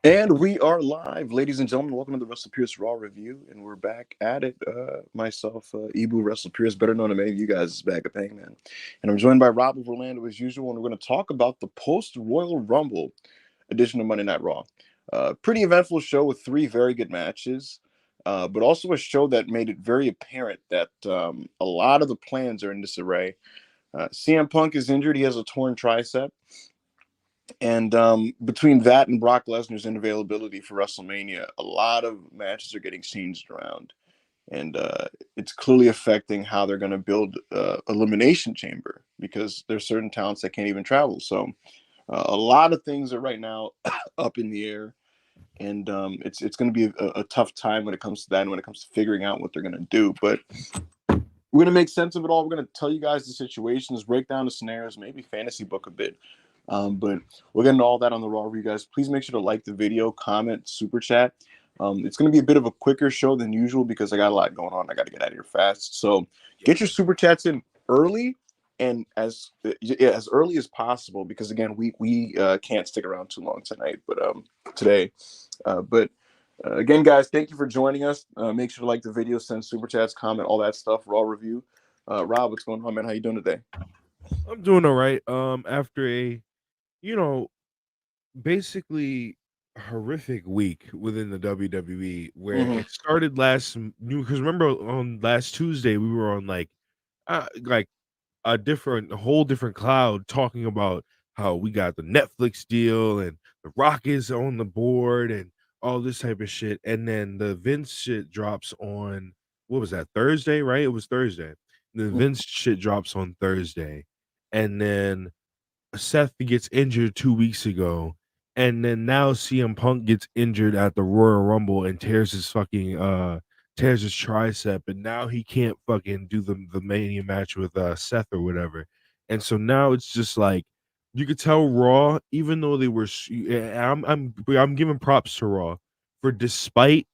And we are live, ladies and gentlemen. Welcome to the Russell Pierce Raw Review, and we're back at it. Myself, Ibu Russell Pierce, better known to many of you guys as Bag of Hangman, and I'm joined by Rob of Orlando as usual. And we're going to talk about the post Royal Rumble edition of Monday Night Raw. Pretty eventful show with three very good matches, but also a show that made it very apparent that a lot of the plans are in disarray. CM Punk is injured; he has a torn tricep. And between that and Brock Lesnar's inavailability for WrestleMania, a lot of matches are getting changed around. And it's clearly affecting how they're going to build Elimination Chamber because there's certain talents that can't even travel. So a lot of things are right now up in the air. And it's going to be a tough time when it comes to that and when it comes to figuring out what they're going to do. But we're going to make sense of it all. We're going to tell you guys the situations, break down the scenarios, maybe fantasy book a bit. But we'll get into all that on the Raw review, guys. Please make sure to like the video, comment, super chat. It's going to be a bit of a quicker show than usual because I got a lot going on. I got to get out of here fast. So get your super chats in early and as early as possible because again, we can't stick around too long tonight, but today. But again, guys, thank you for joining us. Make sure to like the video, send super chats, comment, all that stuff. Raw review. Rob, what's going on, man? How you doing today? I'm doing all right. After you know, basically horrific week within the WWE, where Mm-hmm. it started because remember on last Tuesday we were on like a whole different cloud talking about how we got the Netflix deal and the Rock is on the board and all this type of shit, and then the Vince shit drops on what was that Thursday, right? It was Thursday. The Vince shit drops on Thursday, and then Seth gets injured 2 weeks ago, and then now CM Punk gets injured at the Royal Rumble and tears his tricep, and now he can't fucking do the Mania match with Seth or whatever. And so now it's just like you could tell Raw, even though they were, I'm giving props to Raw for despite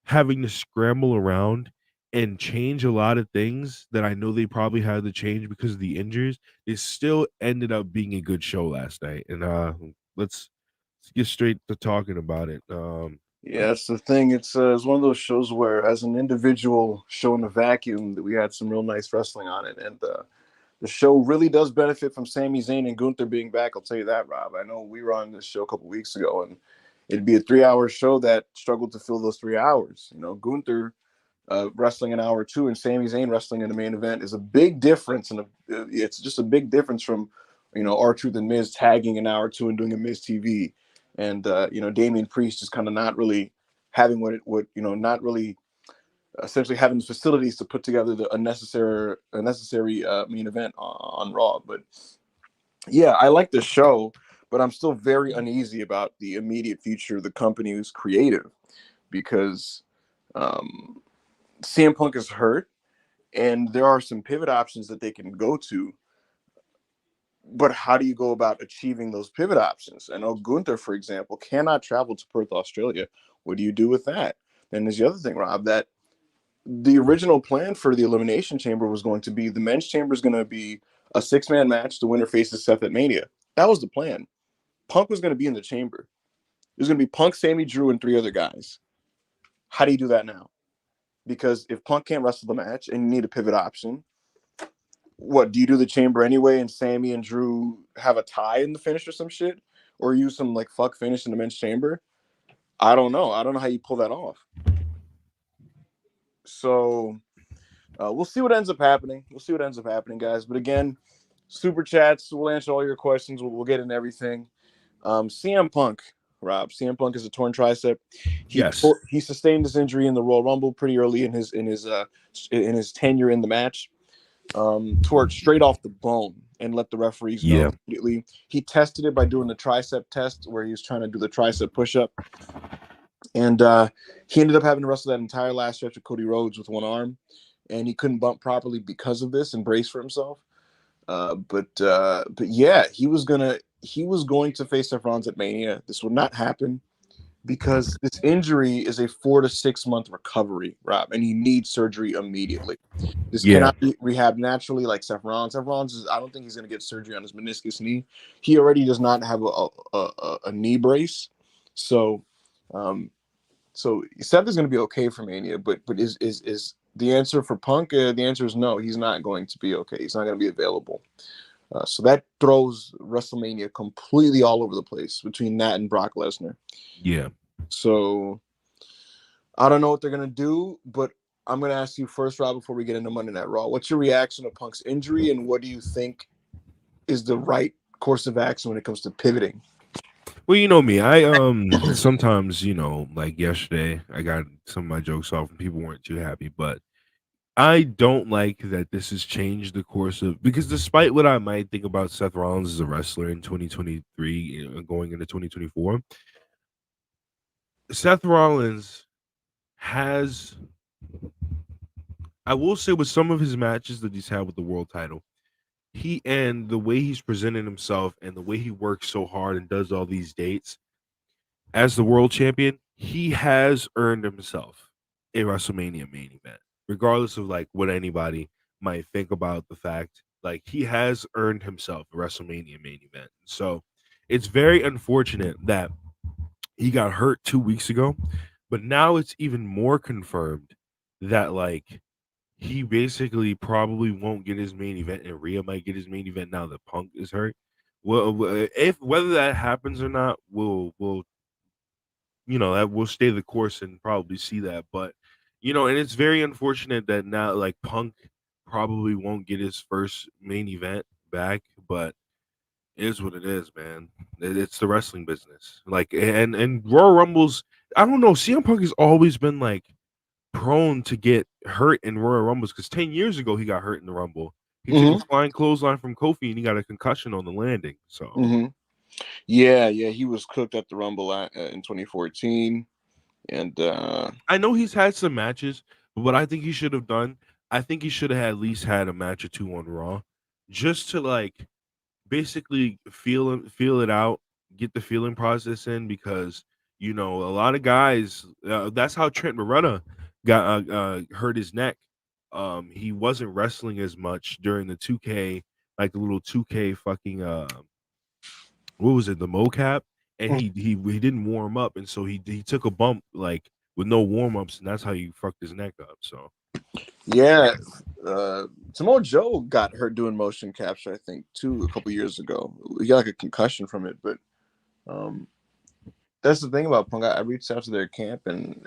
having to scramble around and change a lot of things that I know they probably had to change because of the injuries, it still ended up being a good show last night. And let's get straight to talking about it. Yeah, that's the thing. It's one of those shows where, as an individual show in a vacuum, that we had some real nice wrestling on it, and the show really does benefit from Sami Zayn and Gunther being back. I'll tell you that, Rob. I know we were on this show a couple weeks ago, and it'd be a 3 hour show that struggled to fill those 3 hours. You know, Gunther wrestling an hour or two, and Sami Zayn wrestling in the main event is a big difference, and it's just a big difference from R-Truth and Miz tagging an hour or two and doing a Miz TV, and Damian Priest just kind of not really having what it would not really essentially having the facilities to put together a necessary main event on Raw. But yeah, I like the show, but I'm still very uneasy about the immediate future of the company's creative because um, CM Punk is hurt, and there are some pivot options that they can go to. But how do you go about achieving those pivot options? I know Gunther, for example, cannot travel to Perth, Australia. What do you do with that? Then there's the other thing, Rob, that the original plan for the Elimination Chamber was going to be the men's chamber is going to be a six-man match. The winner faces Seth at Mania. That was the plan. Punk was going to be in the chamber. There's going to be Punk, Sammy, Drew, and three other guys. How do you do that now? Because if Punk can't wrestle the match and you need a pivot option, what do you do the chamber anyway? And Sammy and Drew have a tie in the finish or some shit, or use some like fuck finish in the men's chamber? I don't know. I don't know how you pull that off. So we'll see what ends up happening. We'll see what ends up happening, guys. But again, super chats. We'll answer all your questions. We'll get into everything. CM Punk, Rob. CM Punk is a torn tricep. yes, He sustained this injury in the Royal Rumble pretty early in his tenure in the match. Tore it straight off the bone and let the referees yeah, know immediately. He tested it by doing the tricep test where he was trying to do the tricep push up, and he ended up having to wrestle that entire last stretch of Cody Rhodes with one arm, and he couldn't bump properly because of this and brace for himself. But yeah, he was going to face Seth Rollins at Mania. This would not happen because this injury is a 4 to 6 month recovery, Rob, and he needs surgery immediately. This yeah, cannot be rehabbed naturally like Seth Rollins. Seth Rollins I don't think he's going to get surgery on his meniscus knee. He already does not have a knee brace. So, um, so Seth is going to be okay for Mania, but is the answer for Punk? The answer is no. He's not going to be okay. He's not going to be available. So that throws WrestleMania completely all over the place between that and Brock Lesnar. Yeah. So I don't know what they're gonna do, but I'm gonna ask you first, Rob, before we get into Monday Night Raw. What's your reaction to Punk's injury, and what do you think is the right course of action when it comes to pivoting? Well, you know me. I sometimes, like yesterday, I got some of my jokes off and people weren't too happy, but I don't like that this has changed the course of, because despite what I might think about Seth Rollins as a wrestler in 2023, going into 2024, Seth Rollins has, I will say, with some of his matches that he's had with the world title, he and the way he's presented himself and the way he works so hard and does all these dates as the world champion, he has earned himself a WrestleMania main event, regardless of like what anybody might think about the fact. Like, he has earned himself a WrestleMania main event. So it's very unfortunate that he got hurt 2 weeks ago, but now it's even more confirmed that like he basically probably won't get his main event, and Rhea might get his main event now that Punk is hurt. Well, if whether that happens or not, we'll that will stay the course and probably see that. But and it's very unfortunate that now like Punk probably won't get his first main event back, but it is what it is, man. It's the wrestling business. Like, and Royal Rumbles, I don't know. CM Punk has always been like prone to get hurt in Royal Rumbles because 10 years ago he got hurt in the Rumble. He took a Mm-hmm. flying clothesline from Kofi and he got a concussion on the landing. So Mm-hmm. Yeah, he was cooked at the Rumble in 2014, and I know he's had some matches, but what I think he should have done, I think he should have at least had a match or two on Raw, just to like basically feel it out, get the feeling process in, because a lot of guys. That's how Trent Beretta got hurt his neck. He wasn't wrestling as much during the 2K, like the little 2K fucking what was it, the mocap, and he didn't warm up, and so he took a bump like with no warm ups, and that's how he fucked his neck up. So yeah, Samoa Joe got hurt doing motion capture, I think, too, a couple years ago. He got like a concussion from it, but um, that's the thing about Punk. I reached out to their camp, and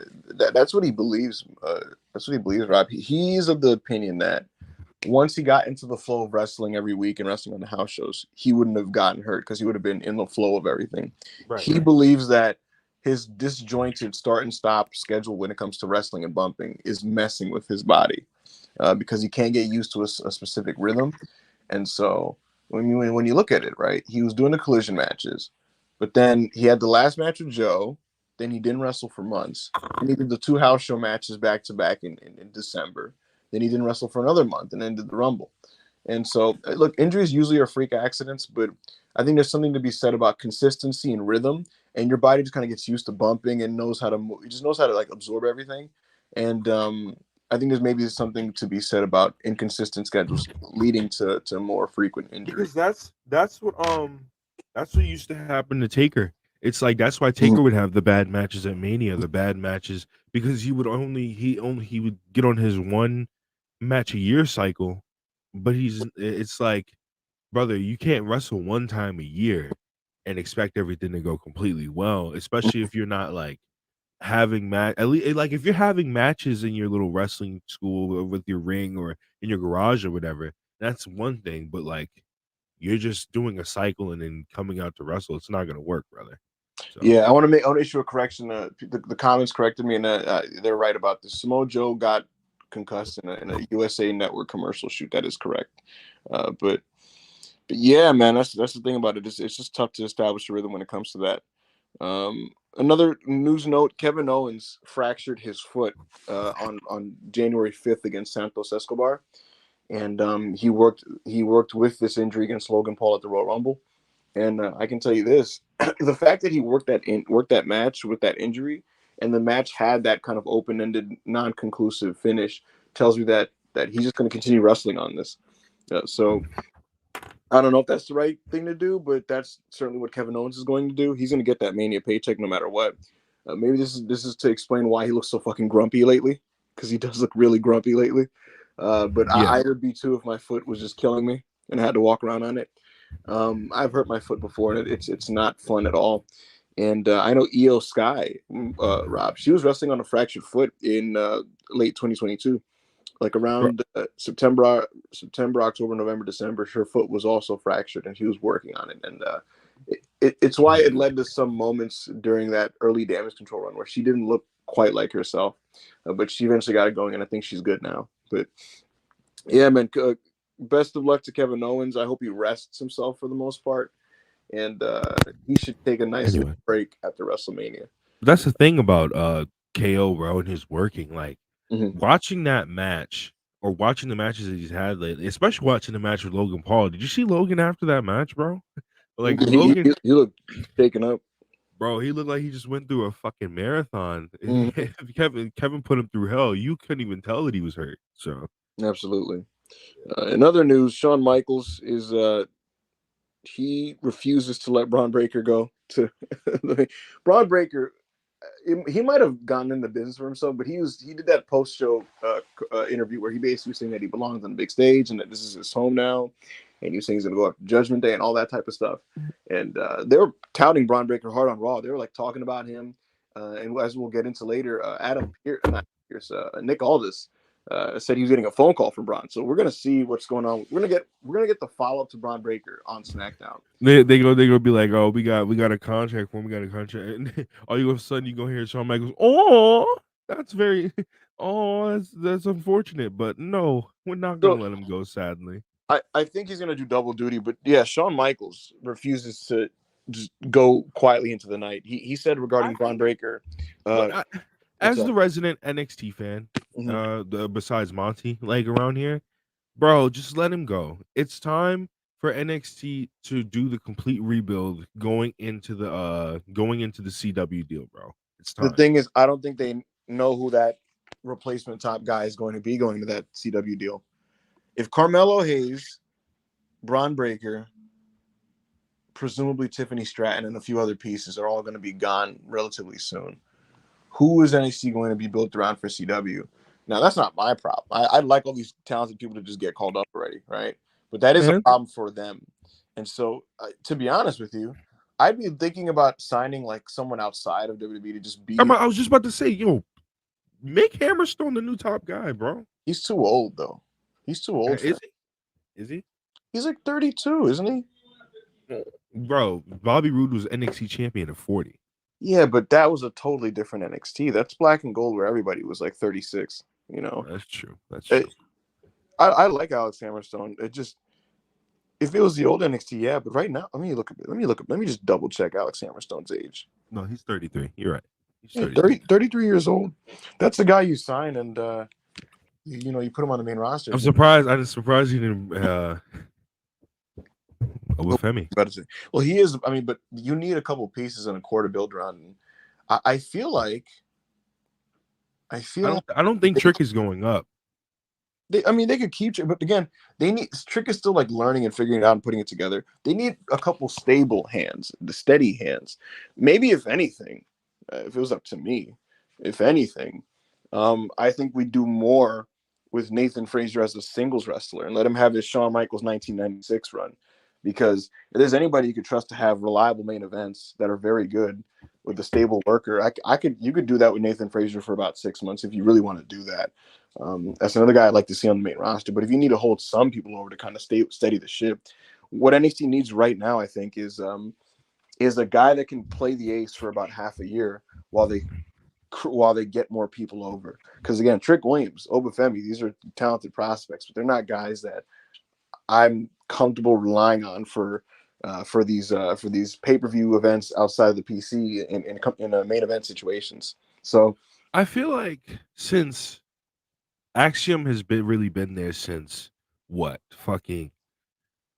that's what he believes. That's what he believes, Rob. He's of the opinion that once he got into the flow of wrestling every week and wrestling on the house shows, he wouldn't have gotten hurt because he would have been in the flow of everything. right. He believes that his disjointed start and stop schedule when it comes to wrestling and bumping is messing with his body because he can't get used to a specific rhythm. And so when you look at it, right, he was doing the collision matches, but then he had the last match with Joe. Then he didn't wrestle for months. And he did the two house show matches back to back in December. Then he didn't wrestle for another month and then did the Rumble. And so, look, injuries usually are freak accidents, but I think there's something to be said about consistency and rhythm. And your body just kind of gets used to bumping and knows how to move. It just knows how to like absorb everything. And I think there's maybe something to be said about inconsistent schedules leading to more frequent injury. Because that's what used to happen to Taker. It's like that's why Taker would have the bad matches at Mania, the bad matches, because he would get on his one match a year cycle, but it's like, brother, you can't wrestle one time a year and expect everything to go completely well, especially if you're not like having at least like if you're having matches in your little wrestling school or with your ring or in your garage or whatever, that's one thing, but like you're just doing a cycle and then coming out to wrestle, it's not gonna work, brother. So Yeah, I want to issue a correction. The comments corrected me, and they're right about this. Samoa Joe got concussed in a USA Network commercial shoot. That is correct. But yeah, man, that's the thing about it. It's just tough to establish a rhythm when it comes to that. Another news note: Kevin Owens fractured his foot on January 5th against Santos Escobar, and he worked with this injury against Logan Paul at the Royal Rumble. And I can tell you this: the fact that he worked that match with that injury, and the match had that kind of open-ended, non-conclusive finish, tells me that he's just going to continue wrestling on this. So I don't know if that's the right thing to do, but that's certainly what Kevin Owens is going to do. He's going to get that Mania paycheck no matter what. Maybe this is to explain why he looks so fucking grumpy lately, because he does look really grumpy lately. But Yeah. I would be too if my foot was just killing me and I had to walk around on it. I've hurt my foot before, and it's not fun at all. And I know Io Sky, Rob, she was wrestling on a fractured foot in late 2022, like Bro, around September, October, November, December. Her foot was also fractured, and she was working on it. And it's why it led to some moments during that early damage control run where she didn't look quite like herself, but she eventually got it going, and I think she's good now. But yeah, man, best of luck to Kevin Owens. I hope he rests himself for the most part, and he should take a nice little anyway, break after WrestleMania. that's the thing about KO, bro, and his working. Like Mm-hmm. watching that match or watching the matches that he's had lately, especially watching the match with Logan Paul. Did you see Logan after that match, bro? Like Logan, He looked shaken up. bro, he looked like he just went through a fucking marathon. Mm-hmm. Kevin put him through hell. You couldn't even tell that he was hurt. So Absolutely. In other news, Shawn Michaels is he refuses to let Braun Breaker go. To Braun Breaker, he might have gotten in the business for himself, but he did that post show interview where he basically was saying that he belongs on the big stage and that this is his home now, and he was saying he's going to go after Judgment Day and all that type of stuff. And they were touting Braun Breaker hard on Raw. They were like talking about him, and as we'll get into later, Adam Pierce, not Pierce, Nick Aldis. Said he was getting a phone call from Braun, so we're gonna see what's going on. We're gonna get the follow up to Braun Breaker on SmackDown. they go be like, oh, we got a contract when we got a contract, and all you of a sudden you go hear Shawn Michaels, oh, that's very, oh, that's unfortunate, but no, we're not gonna So let him go. Sadly, I think he's gonna do double duty, but yeah, Shawn Michaels refuses to just go quietly into the night. He said regarding I, Braun Breaker, look, uh, what's as up? the resident NXT fan, Mhm. besides Monty, like around here, bro, just let him go. It's time for NXT to do the complete rebuild going into the CW deal, bro. It's The time. thing is, I don't think they know who that replacement top guy is going to be going to that CW deal. If Carmelo Hayes, Braun Breaker, presumably Tiffany Stratton, and a few other pieces are all going to be gone relatively soon, who is NXT going to be built around for CW? Now, that's not my problem. I'd like all these talented people to just get called up already, right? But that is a And problem for them. And so, to be honest with you, I'd be thinking about signing like someone outside of WWE to just be. I was just about to say, yo, make Hammerstone the new top guy, bro. He's too old, though. He's too old for Is that. he? Is he? He's like 32, isn't he? Bro, Bobby Roode was NXT champion at 40. Yeah, but that was a totally different NXT. That's Black and Gold, where everybody was like 36. You know, That's true. That's it, true. I like Alex Hammerstone. It just if it was the old NXT, yeah. But right now, let me just double check Alex Hammerstone's age. No, he's 33. You're right. He's Yeah, 33. 33 years old. That's the guy you sign, and you put him on the main roster. I'm So, surprised. I'm surprised he didn't with Femi. well, he is. I mean, but you need a couple pieces and a core to build around. And I feel like I feel like I don't think Trick is going up. I mean, they could keep, but again, they need Trick is still like learning and figuring it out and putting it together. They need a couple stable hands, the steady hands. Maybe if anything, if it was up to me, if anything, I think we do more with Nathan Frazier as a singles wrestler and let him have his Shawn Michaels 1996 run, because if there's anybody you could trust to have reliable main events that are very good with a stable worker, you could do that with Nathan Frazier for about 6 months if you really want to do that. That's another guy I'd like to see on the main roster. But if you need to hold some people over to kind of steady the ship, what NXT needs right now, I think, is a guy that can play the ace for about half a year while they get more people over. Because again, Trick Williams, Obafemi, these are talented prospects, but they're not guys that I'm comfortable relying on for these pay-per-view events outside of the PC in main event situations. So I feel like since Axiom has been there since what fucking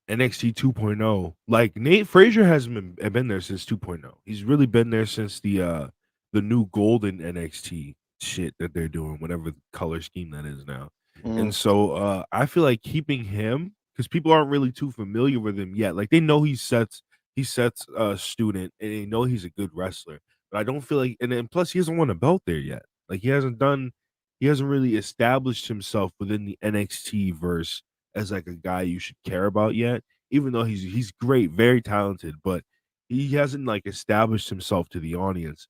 NXT 2.0. Like Nate Frazier hasn't been there since 2.0. He's really been there since the new golden NXT shit that they're doing, whatever color scheme that is now. mm, And so I feel like keeping him because people aren't really too familiar with him yet. Like they know he sets a student and they know he's a good wrestler. But I don't feel like, and then plus he hasn't won a belt there yet. Like he hasn't really established himself within the NXT verse as like a guy you should care about yet. Even though he's great, very talented, but he hasn't like established himself to the audience.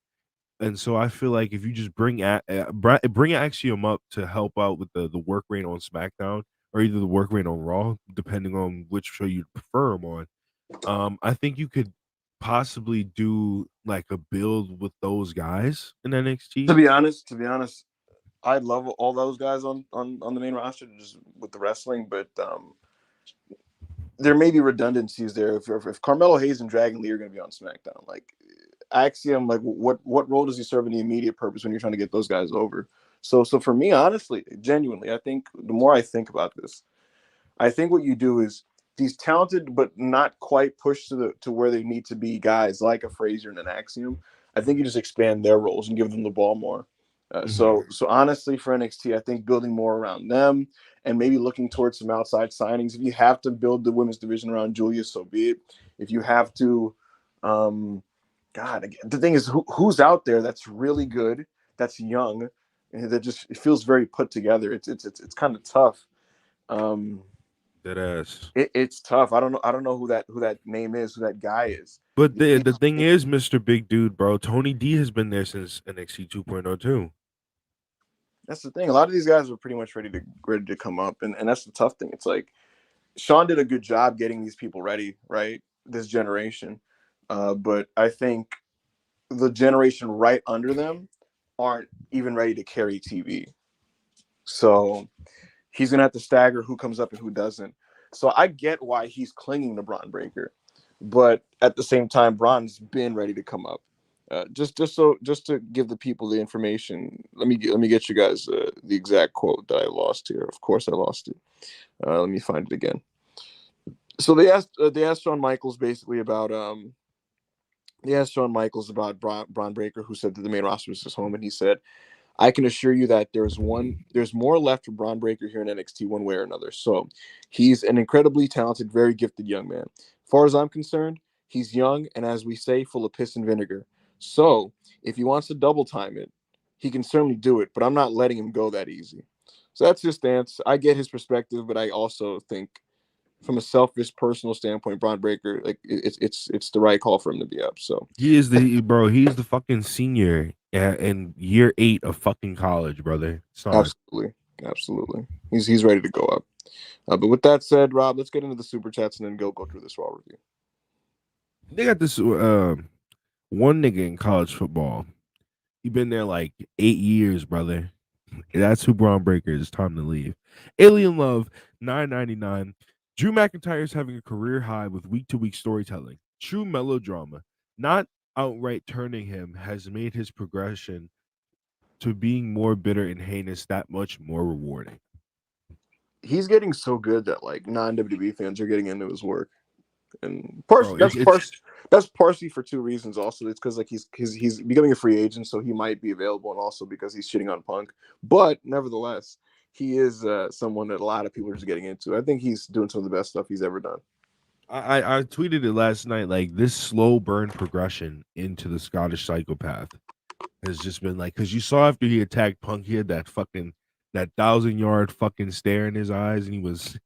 And so I feel like if you just bring Axiom up to help out with the work rate on SmackDown or either the work rate on Raw, depending on which show you prefer him on, I think you could possibly do like a build with those guys in NXT. To be honest, I love all those guys on the main roster just with the wrestling, but there may be redundancies there. If Carmelo Hayes and Dragon Lee are going to be on SmackDown, like Axiom, like what role does he serve in the immediate purpose when you're trying to get those guys over? So for me, honestly, genuinely, I think the more I think about this, I think what you do is these talented but not quite pushed to where they need to be guys like a Frazier and an Axiom. I think you just expand their roles and give them the ball more. Mhm. So honestly, for NXT, I think building more around them and maybe looking towards some outside signings. If you have to build the women's division around Julia, so be it. If you have to, God, the thing is, who's out there that's really good, that's young, and that just it feels very put together. It's kind of tough. Um, That ass. it's tough. I don't know who that name is, who that guy is. But the thing is, Mr. Big Dude, bro, Tony D has been there since NXT 2.0 too. That's the thing. A lot of these guys are pretty much ready to come up, and that's the tough thing. It's like Sean did a good job getting these people ready, right? This generation, but I think the generation right under them aren't even ready to carry TV. So he's gonna have to stagger who comes up and who doesn't. So I get why he's clinging to Braun Breaker, but at the same time, Braun's been ready to come up. Just to give the people the information. Let me get you guys the exact quote that I lost here. Of course, I lost it. Let me find it again. So they asked Shawn Michaels basically about they asked Shawn Michaels about Braun Breaker, who said that the main roster was his home, and he said, I can assure you that there's more left for Braun Breaker here in NXT one way or another. So he's an incredibly talented, very gifted young man. As far as I'm concerned, he's young and, as we say, full of piss and vinegar. So if he wants to double time it, he can certainly do it, but I'm not letting him go that easy. So that's his stance. I get his perspective, but I also think from a selfish personal standpoint, Braun Breaker, like it's the right call for him to be up. So He is the bro. He's the fucking senior in year 8 of fucking college, brother. Sorry. absolutely, absolutely, he's ready to go up. But with that said, Rob, let's get into the super chats and then go through this raw review. They got this one nigga in college football. He been there like 8 years, brother. That's who Braun Breaker is. It's time to leave. Alien Love 9.99. Drew McIntyre is having a career high with week to week storytelling. True melodrama, not outright turning him, has made his progression to being more bitter and heinous that much more rewarding. He's getting so good that like non WWE fans are getting into his work, and Bro, it's that's partially for two reasons. Also, it's because like he's becoming a free agent, so he might be available, and also because he's shitting on Punk. But nevertheless, he is someone that a lot of people are just getting into. I think he's doing some of the best stuff he's ever done. I tweeted it last night. Like this slow burn progression into the Scottish psychopath has just been like, because you saw after he attacked Punk, he had that 1,000 yard fucking stare in his eyes, and he was,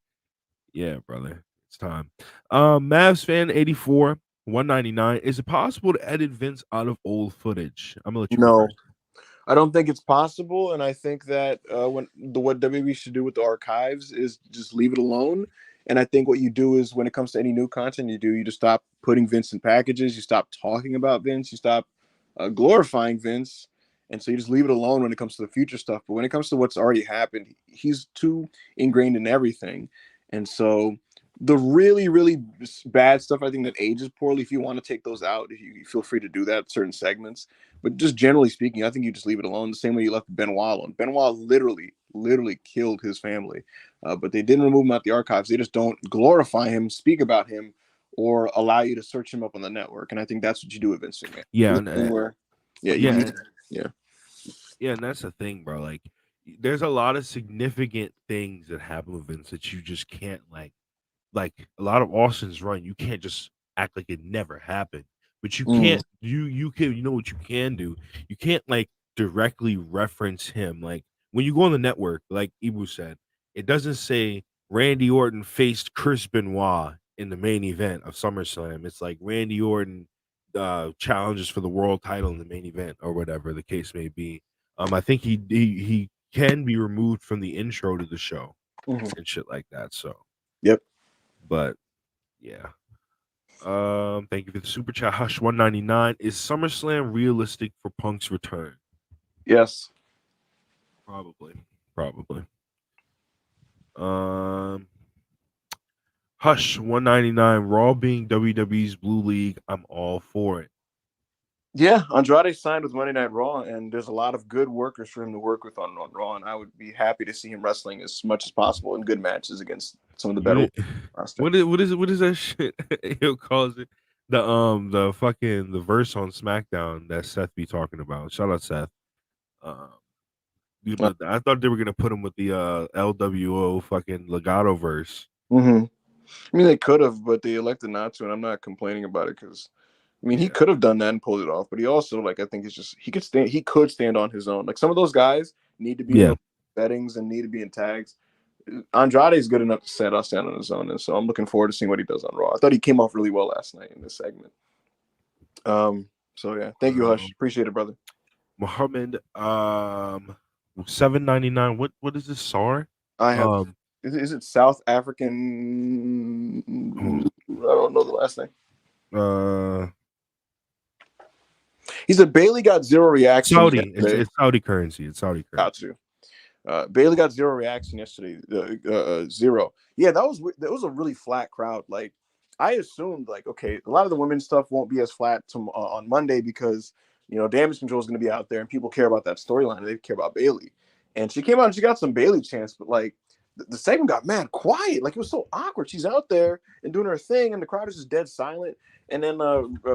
yeah, brother, it's time. Mavs fan 84 199. Is it possible to edit Vince out of old footage? I'm gonna let you go No, first. I don't think it's possible, and I think that what WWE should do with the archives is just leave it alone. And I think what you do is when it comes to any new content you just stop putting Vince in packages, you stop talking about Vince, you stop glorifying Vince, and so you just leave it alone when it comes to the future stuff. But when it comes to what's already happened, he's too ingrained in everything, and so the really bad stuff I think that ages poorly. If you want to take those out, if you feel free to do that. Certain segments, but just generally speaking, I think you just leave it alone the same way you left Benoit alone. Benoit literally killed his family, but they didn't remove him out the archives. They just don't glorify him, speak about him, or allow you to search him up on the network. And I think that's what you do with Vince McMahon. Yeah, The thing where, yeah, yeah, yeah. yeah, and that's the thing, bro. Like, there's a lot of significant things that happen with Vince that you just can't like. like a lot of Austin's run, you can't just act like it never happened. But you Mm, can't you can you know what you can do? You can't like directly reference him. Like when you go on the network, like Ibu said, it doesn't say Randy Orton faced Chris Benoit in the main event of SummerSlam. It's like Randy Orton challenges for the world title in the main event or whatever the case may be. I think he can be removed from the intro to the show mhm. and shit like that. So, Yep. but yeah. Thank you for the super chat. Hush 199. Is SummerSlam realistic for Punk's return? Yes. Probably. Probably. Um Hush 199. Raw being WWE's Blue League. I'm all for it. Yeah, Andrade signed with Monday Night Raw, and there's a lot of good workers for him to work with on Raw, and I would be happy to see him wrestling as much as possible in good matches against some of the better You ones did, on the roster. what is that shit? He'll calls it the fucking the verse on SmackDown that Seth be talking about. Shout out Seth. Um I thought they were gonna put him with the LWO fucking legato verse. Mm-hmm. I mean, they could have, but they elected not to, and I'm not complaining about it because I mean, he Yeah. could have done that and pulled it off, but he also, like, I think it's just he could stand on his own. Like some of those guys need to be in Yeah. those settings and need to be in tags. Andrade is good enough to stand on his own, and so I'm looking forward to seeing what he does on Raw. I thought he came off really well last night in this segment. So yeah, thank you, Hush. Appreciate it, brother. Muhammad 799. What is this SAR? I have. Um Is it South African? I don't know the last name. uh He said Bailey got zero reaction Saudi. yesterday. It's Saudi currency. It's Saudi Got currency. to. Bailey got zero reaction yesterday. Zero. Yeah, that was a really flat crowd. Like I assumed, like okay, a lot of the women's stuff won't be as flat on Monday because Damage Control is going to be out there and people care about that storyline. They care about Bailey, and she came out and she got some Bailey chance, but like the segment got mad quiet. Like it was so awkward. She's out there and doing her thing, and the crowd is just dead silent. And then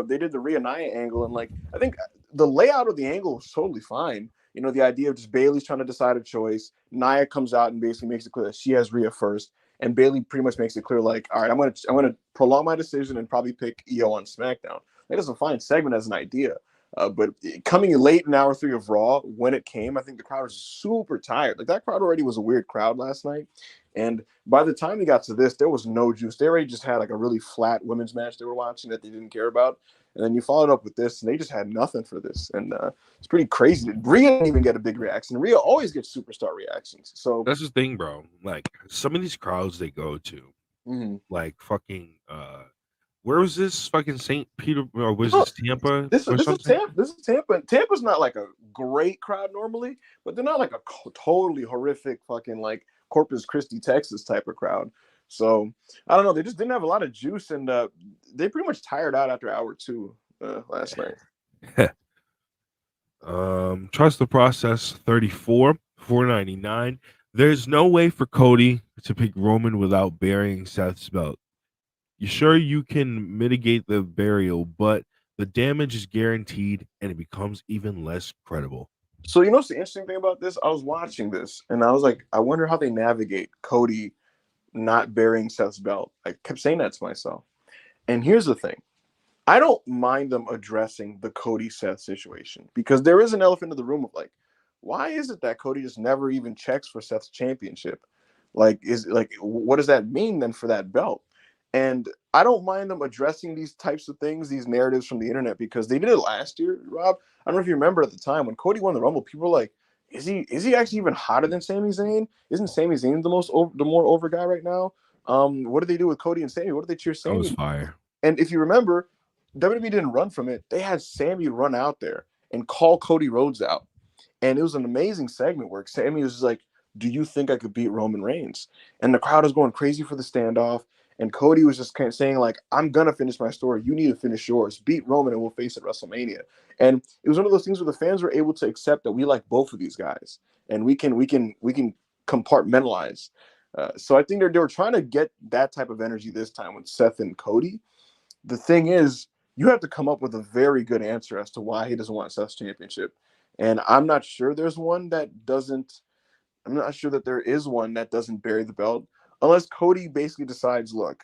they did the Rhea Nia angle, and like I think the layout of the angle was totally fine. The idea of just Bailey's trying to decide a choice. Nia comes out and basically makes it clear that she has Rhea first, and Bailey pretty much makes it clear, like, all right, I'm gonna prolong my decision and probably pick Io on SmackDown. That is a fine segment as an idea. But coming late in hour 3 of Raw, when it came, I think the crowd was super tired. Like that crowd already was a weird crowd last night, and by the time we got to this, there was no juice. They already just had like a really flat women's match they were watching that they didn't care about, and then you followed up with this, and they just had nothing for this, and it's pretty crazy. Rhea didn't even get a big reaction. Rhea always gets superstar reactions. So, That's the thing, bro. Like some of these crowds they go to, mhm. like fucking where was this fucking St. Peter or was Oh, this Tampa this or this is something? Tampa. This is Tampa. Tampa's not like a great crowd normally, but they're not like a totally horrific fucking like Corpus Christi, Texas type of crowd. So I don't know. They just didn't have a lot of juice, and they pretty much tired out after hour 2 last night. Trust the process 34, 499. There's no way for Cody to pick Roman without burying Seth's belt. You sure you can mitigate the burial, but the damage is guaranteed and it becomes even less credible. So what's the interesting thing about this? I was watching this, and I was like, I wonder how they navigate Cody not burying Seth's belt. I kept saying that to myself. And here's the thing. I don't mind them addressing the Cody Seth situation because there is an elephant in the room of like, why is it that Cody just never even checks for Seth's championship? What does that mean then for that belt? And I don't mind them addressing these types of things, these narratives from the internet, because they did it last year, Rob. I don't know if you remember at the time when Cody won the Rumble, people were like, is he actually even hotter than Sami Zayn? Isn't Sami Zayn the more over guy right now? What did they do with Cody and Sami? What did they cheer That was Sami? fire. And if you remember, WWE didn't run from it. They had Sami run out there and call Cody Rhodes out. And it was an amazing segment where Sami was just like, do you think I could beat Roman Reigns? And the crowd was going crazy for the standoff. And Cody was just kind of saying, like, I'm going to finish my story. You need to finish yours. Beat Roman and we'll face at WrestleMania. And it was one of those things where the fans were able to accept that we like both of these guys. And we can compartmentalize. So I think they were trying to get that type of energy this time with Seth and Cody. The thing is, you have to come up with a very good answer as to why he doesn't want Seth's championship. And I'm not sure there's one that doesn't. I'm not sure that there is one that doesn't bury the belt, unless Cody basically decides, look,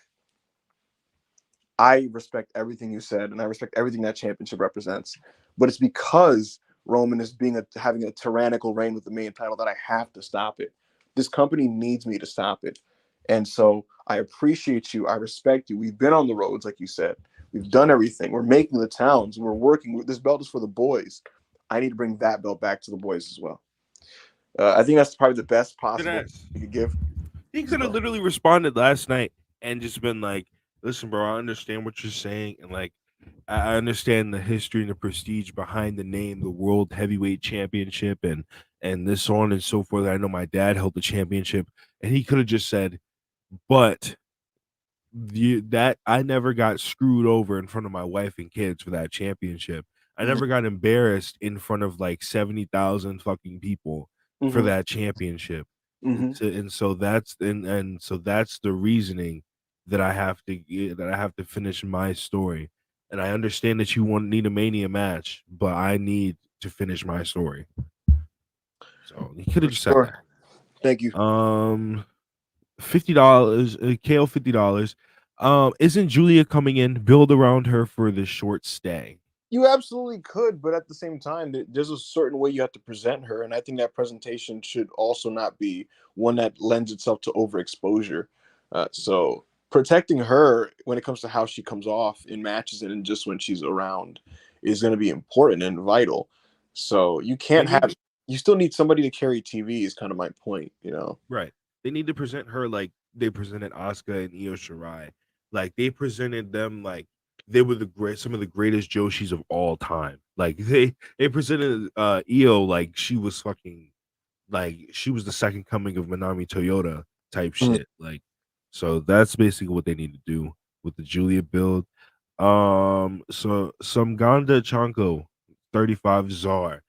I respect everything you said, and I respect everything that championship represents. But it's because Roman is having a tyrannical reign with the main title that I have to stop it. This company needs me to stop it, and so I appreciate you. I respect you. We've been on the roads, like you said. We've done everything. We're making the towns. We're working. This belt is for the boys. I need to bring that belt back to the boys as well. I think that's probably the best possible Finesse. you could give. He could have So literally responded last night and just been like, "Listen, bro, I understand what you're saying, and like, I understand the history and the prestige behind the name, the World Heavyweight Championship, and this on and so forth. I know my dad held the championship, and he could have just said, but that I never got screwed over in front of my wife and kids for that championship. I mhm, never got embarrassed in front of like 70,000 fucking people for mhm, that championship. mhm. And so and so that's the reasoning that I have to finish my story. And I understand that you need a mania match, but I need to finish my story. So he could For have just said sure. that. Thank you. $50, KO $50. Isn't Julia coming in? Build around her for the short stay. You absolutely could, but at the same time, there's a certain way you have to present her, and I think that presentation should also not be one that lends itself to overexposure. So protecting her when it comes to how she comes off in matches and just when she's around is going to be important and vital. So you They can't need have. You still need somebody to carry TV. Is kind of my point. You know. right. They need to present her like they presented Asuka and Io Shirai. Like they presented them like they were some of the greatest Joshis of all time. Like they presented Io like she was fucking like she was the second coming of Manami Toyota type Mhm. shit. Like so that's basically what they need to do with the Julia build. So some Ganda Chanko 35 Czar.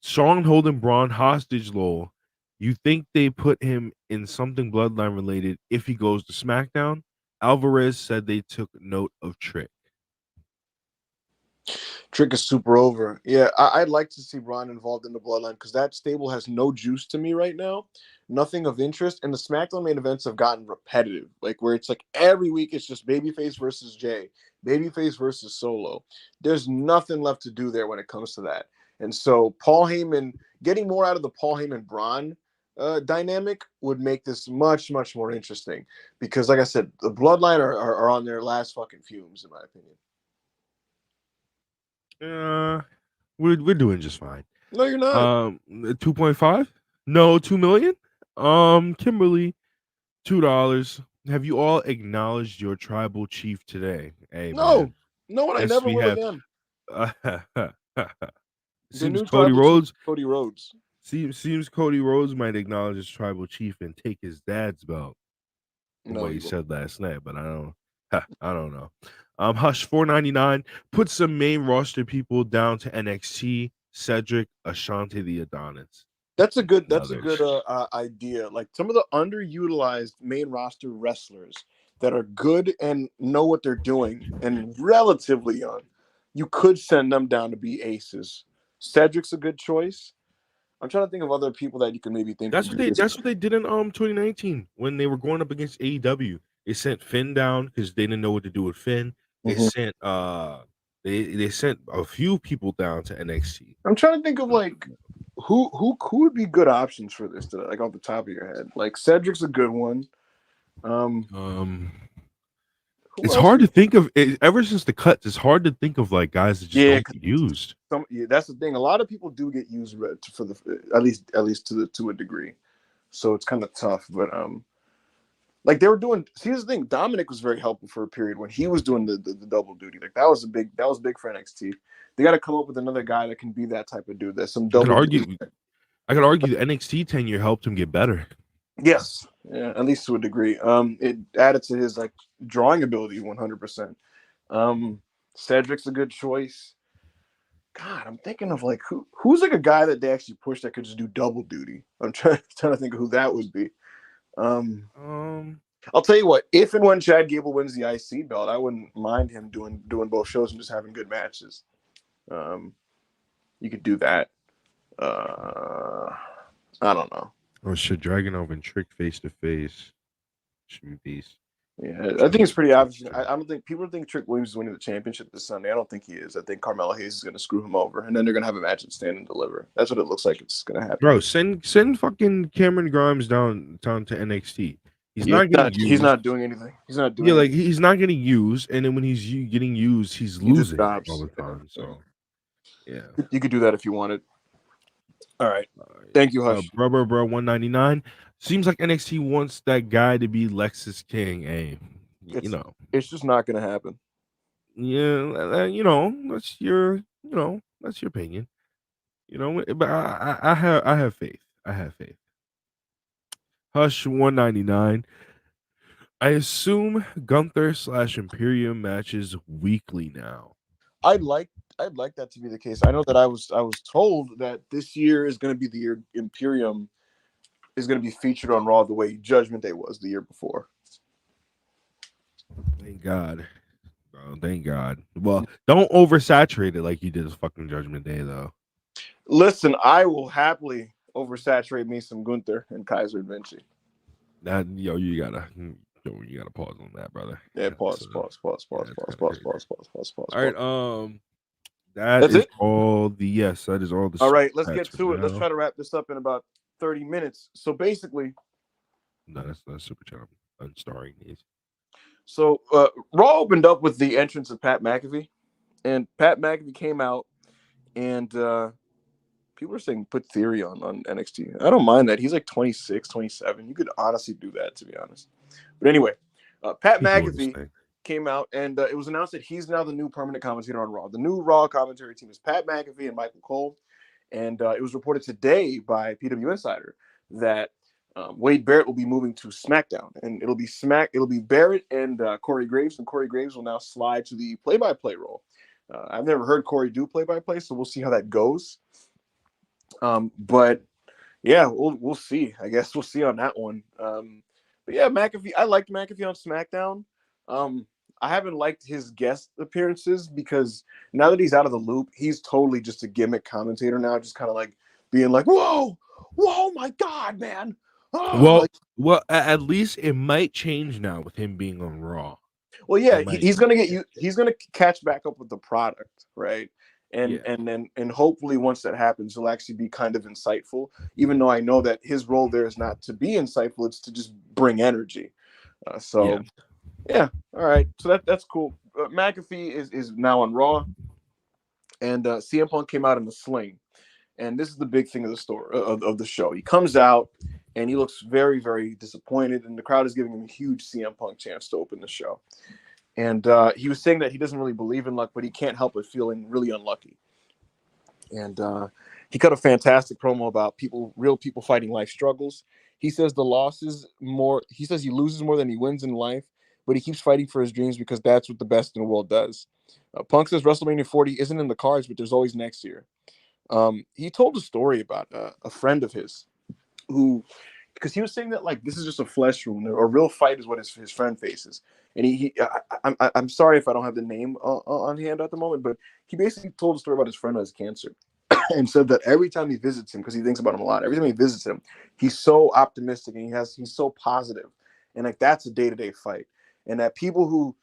Sean holding Braun hostage, lol. You think they put him in something bloodline related if he goes to SmackDown? Alvarez said they took note of Trick. Trick is super over. Yeah, I'd like to see Braun involved in the Bloodline because that stable has no juice to me right now. Nothing of interest. And the SmackDown main events have gotten repetitive, like where it's like every week it's just Babyface versus Jay, Babyface versus Solo. There's nothing left to do there when it comes to that. And so Paul Heyman getting more out of the Paul Heyman Braun dynamic would make this much, much more interesting because, like I said, the Bloodline are on their last fucking fumes, in my opinion. Uh, we're doing just fine. No, you're not. 2.5? No, 2 million. Kimberly, $2. Have you all acknowledged your tribal chief today? Hey No, man, no, and I yes never we will have. again. The Seems new Cody tribal chief, Rhodes Cody Rhodes. seems Cody Rhodes might acknowledge his tribal chief and take his dad's belt from No, what he he won't. said last night, but I don't know. Hush 4.99. Put some main roster people down to NXT. Cedric, Ashante the Adonis, and That's a good others. idea. Like some of the underutilized main roster wrestlers that are good and know what they're doing and relatively young, you could send them down to be aces. Cedric's a good choice. I'm trying to think of other people that you can maybe think would do this. That's what they did in 2019 when they were going up against AEW. They sent Finn down because they didn't know what to do with Finn. They Mhm. sent they sent a few people down to NXT. I'm trying to think of like who would be good options for this, like off the top of your head. Like Cedric's a good one. Um, Um, who it's else? hard to think of it, ever since the cuts. It's hard to think of like guys that just Yeah, don't 'cause get used. yeah, that's the thing. A lot of people do get used for the at least to a degree. So it's kind of tough. But like they were doing. See, here's the thing. Dominic was very helpful for a period when he was doing the double duty. Like that was big for NXT. They got to come up with another guy that can be that type of dude. That's some I could double duty. argue, I could argue the NXT tenure helped him get better. Yes, yeah, at least to a degree. It added to his like drawing ability 100%. Cedric's a good choice. God, I'm thinking of like who's like a guy that they actually push that could just do double duty. I'm trying to think of who that would be. Um, Um, I'll tell you what, if and when Chad Gable wins the IC belt, I wouldn't mind him doing both shows and just having good matches. Um, you could do that. Uh, I don't know. oh shit, Dragunov and Trick face to face should be beast. Yeah, I think it's pretty obvious. I don't think people think Trick Williams is winning the championship this Sunday. I don't think he is. I think Carmelo Hayes is going to screw him over, and then they're going to have a match at Stand and Deliver. That's what it looks like it's going to happen. Bro, send fucking Cameron Grimes down to NXT. He's Yeah, not getting he's used. not doing anything. He's not doing Yeah, like anything. he's not getting used, and then when he's getting used, he's He just losing all stops. the time. So yeah, You could do that if you wanted. All right. Thank you, Hush. bro, 199. Seems like NXT wants that guy to be Lexus King. Hey, It's it's just not going to happen. yeah, that's your opinion. But I have faith. I have faith. Hush 199. I assume Gunther / Imperium matches weekly now. I'd like that to be the case. I know that I was told that this year is going to be the year Imperium is going to be featured on Raw the way Judgment Day was the year before. Thank God. Bro, thank God. Well, don't oversaturate it like you did fucking Judgment Day though. Listen, I will happily oversaturate me some Gunther and Kaiser and Vinci. That you gotta pause on that, brother. Yeah, pause. All right, that's is it. all the yes, that is all the All right, let's chats get to for it. Let's now. try to wrap this up in about 30 minutes. So basically, No, that's not super chat. I'm unstarring these. So Raw opened up with the entrance of Pat McAfee, and Pat McAfee came out, and people are saying put Theory on NXT. I don't mind that. He's like 26, 27. You could honestly do that, to be honest. But anyway, Pat McAfee came out, and it was announced that he's now the new permanent commentator on Raw. The new Raw commentary team is Pat McAfee and Michael Cole, and it was reported today by PW Insider that Wade Barrett will be moving to SmackDown, and it'll be Barrett and Corey Graves, and Corey Graves will now slide to the play-by-play role. I've never heard Corey do play-by-play, so we'll see how that goes. But yeah, we'll see. I guess we'll see on that one. But yeah, McAfee. I liked McAfee on SmackDown. I haven't liked his guest appearances because now that he's out of the loop, he's totally just a gimmick commentator now, just kind of like being like, "Whoa, my God, man!" Oh, well, at least it might change now with him being on Raw. Well, yeah, he's gonna get you. He's gonna catch back up with the product, right? And hopefully once that happens, he'll actually be kind of insightful. Even though I know that his role there is not to be insightful; it's to just bring energy. Yeah, all right. So that's cool. McAfee is now on Raw, and CM Punk came out in the sling, and this is the big thing of the story of the show. He comes out and he looks very, very disappointed, and the crowd is giving him a huge CM Punk chance to open the show. And he was saying that he doesn't really believe in luck, but he can't help but feeling really unlucky. And he cut a fantastic promo about real people fighting life struggles. He says he says he loses more than he wins in life, but he keeps fighting for his dreams because that's what the best in the world does. Punk says WrestleMania 40 isn't in the cards, but there's always next year. He told a story about a friend of his who, because he was saying that like this is just a flesh wound. A real fight is what his friend faces. And I'm sorry if I don't have the name on hand at the moment, but he basically told a story about his friend who has cancer, and said that every time he visits him, because he thinks about him a lot, every time he visits him, he's so optimistic and he's so positive, and like that's a day-to-day fight. And that people who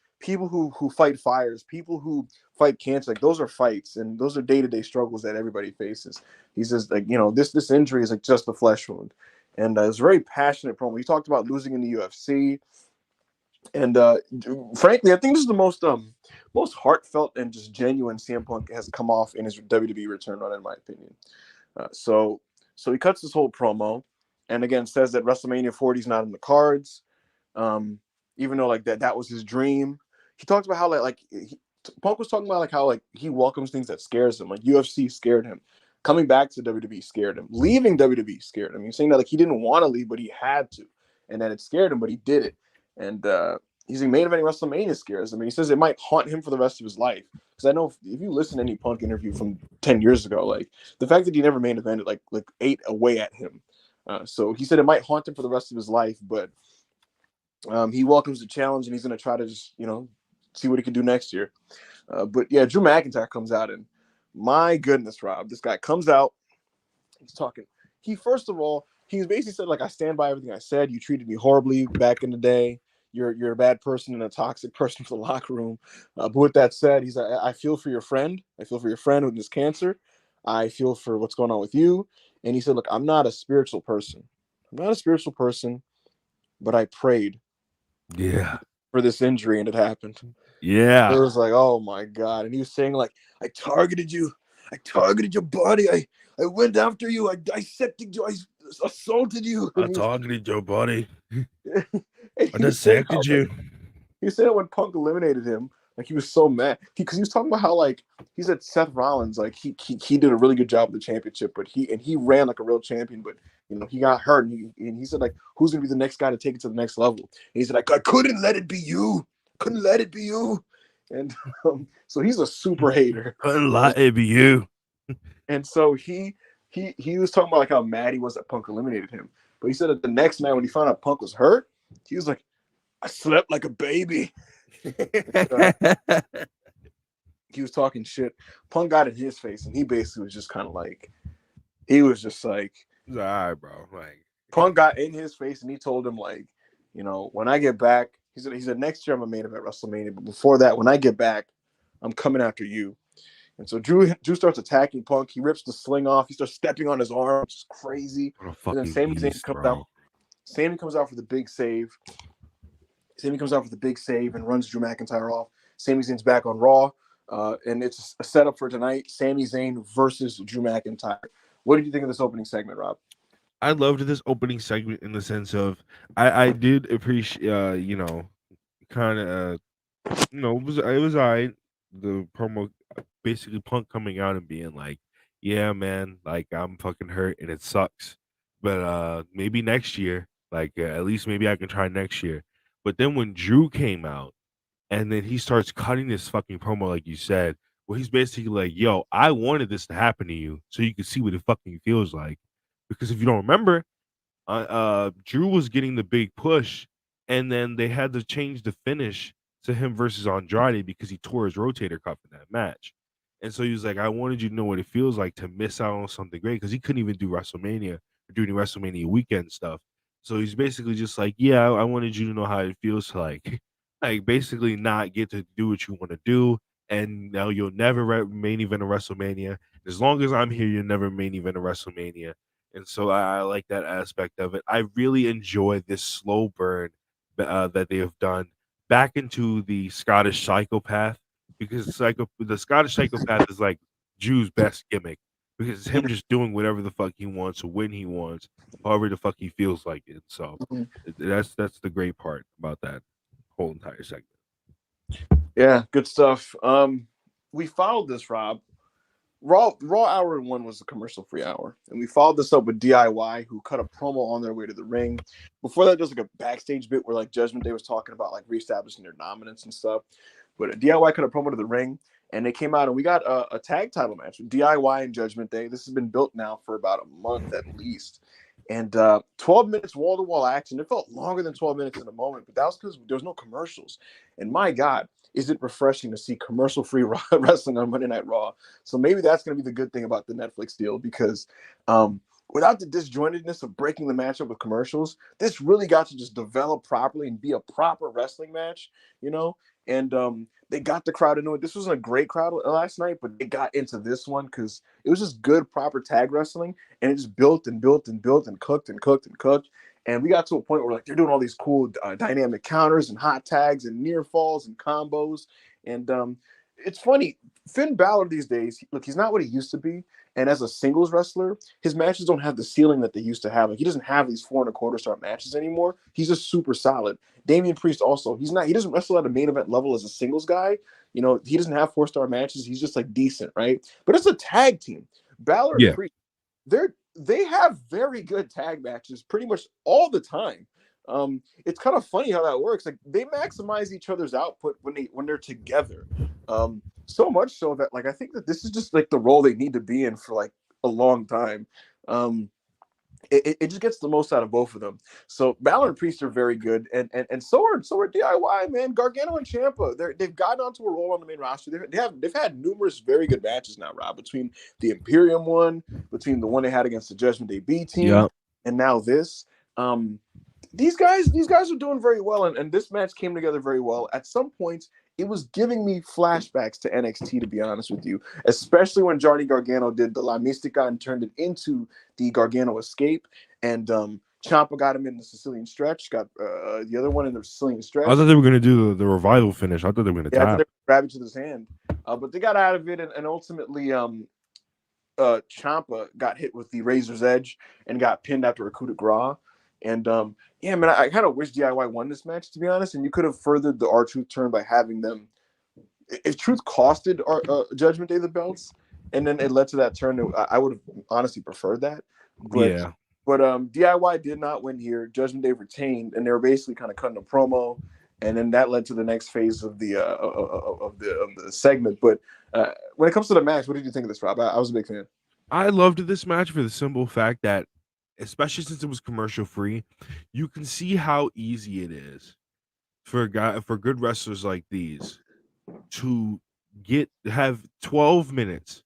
fight fires, people who fight cancer, like those are fights, and those are day-to-day struggles that everybody faces. He says like this injury is like just a flesh wound. And it's a very passionate promo. He talked about losing in the UFC. And frankly, I think this is the most heartfelt and just genuine CM Punk has come off in his WWE return run, in my opinion. So he cuts this whole promo, and again says that WrestleMania 40 is not in the cards, even though like that was his dream. He talks about how Punk was talking about like how like he welcomes things that scares him. Like UFC scared him. Coming back to WWE scared him. Leaving WWE scared him. He's saying that like he didn't want to leave, but he had to, and that it scared him, but he did it. And he's main eventing WrestleMania scares him. And he says it might haunt him for the rest of his life. Because I know if you listen to any Punk interview from 10 years ago, like the fact that he never main evented like ate away at him. So he said it might haunt him for the rest of his life, but he welcomes the challenge, and he's going to try to just see what he can do next year. But yeah, Drew McIntyre comes out, and my goodness, Rob, this guy comes out. He's talking. He basically said like, I stand by everything I said. You treated me horribly back in the day. you're a bad person and a toxic person for the locker room. But with that said, he's like, I feel for your friend. I feel for your friend with this cancer. I feel for what's going on with you. And he said, look, I'm not a spiritual person. I'm not a spiritual person, but I prayed Yeah. for this injury and it happened. It Yeah. was like, oh my God. And he was saying, like, I targeted you. I targeted your body. I went after you. I dissected you. I assaulted you. I And targeted your body. and I he was saying how, dissected like, you. he said when Punk eliminated him, like he was so mad because he was talking about how like he said Seth Rollins like he did a really good job with the championship, but he ran like a real champion, but he got hurt and he said like who's gonna be the next guy to take it to the next level? And he said like I couldn't let it be you, couldn't let it be you, and so he's a super hater, Couldn't lie, it be you. and so he was talking about like how mad he was that Punk eliminated him, but he said that the next night when he found out Punk was hurt, he was like I slept like a baby. uh, he was talking shit. Punk got in his face, and he basically was just kind of like, he was just like, All right, bro. Like, Punk got in his face, and he told him like, when I get back, he said next year I'm a main event WrestleMania, but before that, when I get back, I'm coming after you. And so Drew starts attacking Punk. He rips the sling off. He starts stepping on his arm, which is crazy. what a And then fucking Sami Zayn beast, comes out. bro. Sami comes out for the big save. Sami comes out for the big save and runs Drew McIntyre off. Sami Zayn's back on Raw, and it's a setup for tonight: Sami Zayn versus Drew McIntyre. What did you think of this opening segment, Rob? I loved this opening segment in the sense of I did appreciate kind of it was all right. The promo basically Punk coming out and being like, "Yeah, man, like I'm fucking hurt and it sucks, but maybe next year, like at least maybe I can try next year." But then when Drew came out and then he starts cutting this fucking promo, like you said, where he's basically like, "Yo, I wanted this to happen to you so you can see what it fucking feels like," because if you don't remember, Drew was getting the big push, and then they had to change the finish to him versus Andrade because he tore his rotator cuff in that match. And so he was like, I wanted you to know what it feels like to miss out on something great because he couldn't even do WrestleMania or do any WrestleMania weekend stuff. So he's basically just like, yeah, I wanted you to know how it feels to like, like basically not get to do what you want to do. And now you'll never main event a WrestleMania. As long as I'm here, you'll never main event a WrestleMania. And so I like that aspect of it. I really enjoy this slow burn that they have done back into the Scottish psychopath because the Scottish psychopath is like Drew's best gimmick because it's him just doing whatever the fuck he wants when he wants, however the fuck he feels like it. So that's the great part about that whole entire segment. Yeah, good stuff. We followed this, Rob. Raw hour one was a commercial free hour, and we followed this up with DIY, who cut a promo on their way to the ring. Before that, there was like a backstage bit where like Judgment Day was talking about like reestablishing their dominance and stuff. But DIY cut a promo to the ring, and they came out and we got a tag title match with DIY and Judgment Day. This has been built now for about a month at least. And 12 minutes wall to wall action. It felt longer than 12 minutes in a moment, but that was because there was no commercials. And my God, is it refreshing to see commercial free wrestling on Monday Night Raw? So maybe that's going to be the good thing about the Netflix deal because without the disjointedness of breaking the match up with commercials, this really got to just develop properly and be a proper wrestling match, And they got the crowd into it. This wasn't a great crowd last night, but they got into this one because it was just good, proper tag wrestling, and it just built and built and built and cooked and cooked and cooked. And we got to a point where like they're doing all these cool dynamic counters and hot tags and near falls and combos. And it's funny, Finn Balor these days, look, he's not what he used to be. And as a singles wrestler, his matches don't have the ceiling that they used to have. Like he doesn't have these 4.25-star matches anymore. He's just super solid. Damian Priest also, he doesn't wrestle at a main event level as a singles guy. He doesn't have 4-star matches. He's just like decent, right? But it's a tag team. Balor and Yeah. Priest, they have very good tag matches pretty much all the time. It's kind of funny how that works. Like they maximize each other's output when they're together. So much so that like I think that this is just like the role they need to be in for like a long time. It just gets the most out of both of them. So Balor and Priest are very good, and so are DIY, man. Gargano and Ciampa, they've gotten onto a roll on the main roster. They've had numerous very good matches now, Rob, between the Imperium one, between the one they had against the Judgment Day B team, Yeah. and now this. Um, these guys are doing very well, and this match came together very well. At some points, it was giving me flashbacks to NXT, to be honest with you, especially when Johnny Gargano did the La Mystica and turned it into the Gargano Escape, and Ciampa got him in the Sicilian Stretch, got the other one in the Sicilian I Stretch. thought they were gonna do the revival finish. I thought they were gonna Yeah, I thought tap. they grabbed each other's hand, but they got out of it, and ultimately, Ciampa got hit with the Razor's Edge and got pinned after a coup de grace. And yeah, man, I kind of wish DIY won this match, to be honest. And you could have furthered the R-Truth turn by having them. If Truth costed Judgment Day the belts, and then it led to that turn, I would have honestly preferred that. But Yeah, DIY did not win here. Judgment Day retained, and they were basically kind of cutting a promo, and then that led to the next phase of the segment. But when it comes to the match, what did you think of this, Rob? I was a big fan. I loved this match for the simple fact that, especially since it was commercial free, you can see how easy it is for good wrestlers like these to have 12 minutes,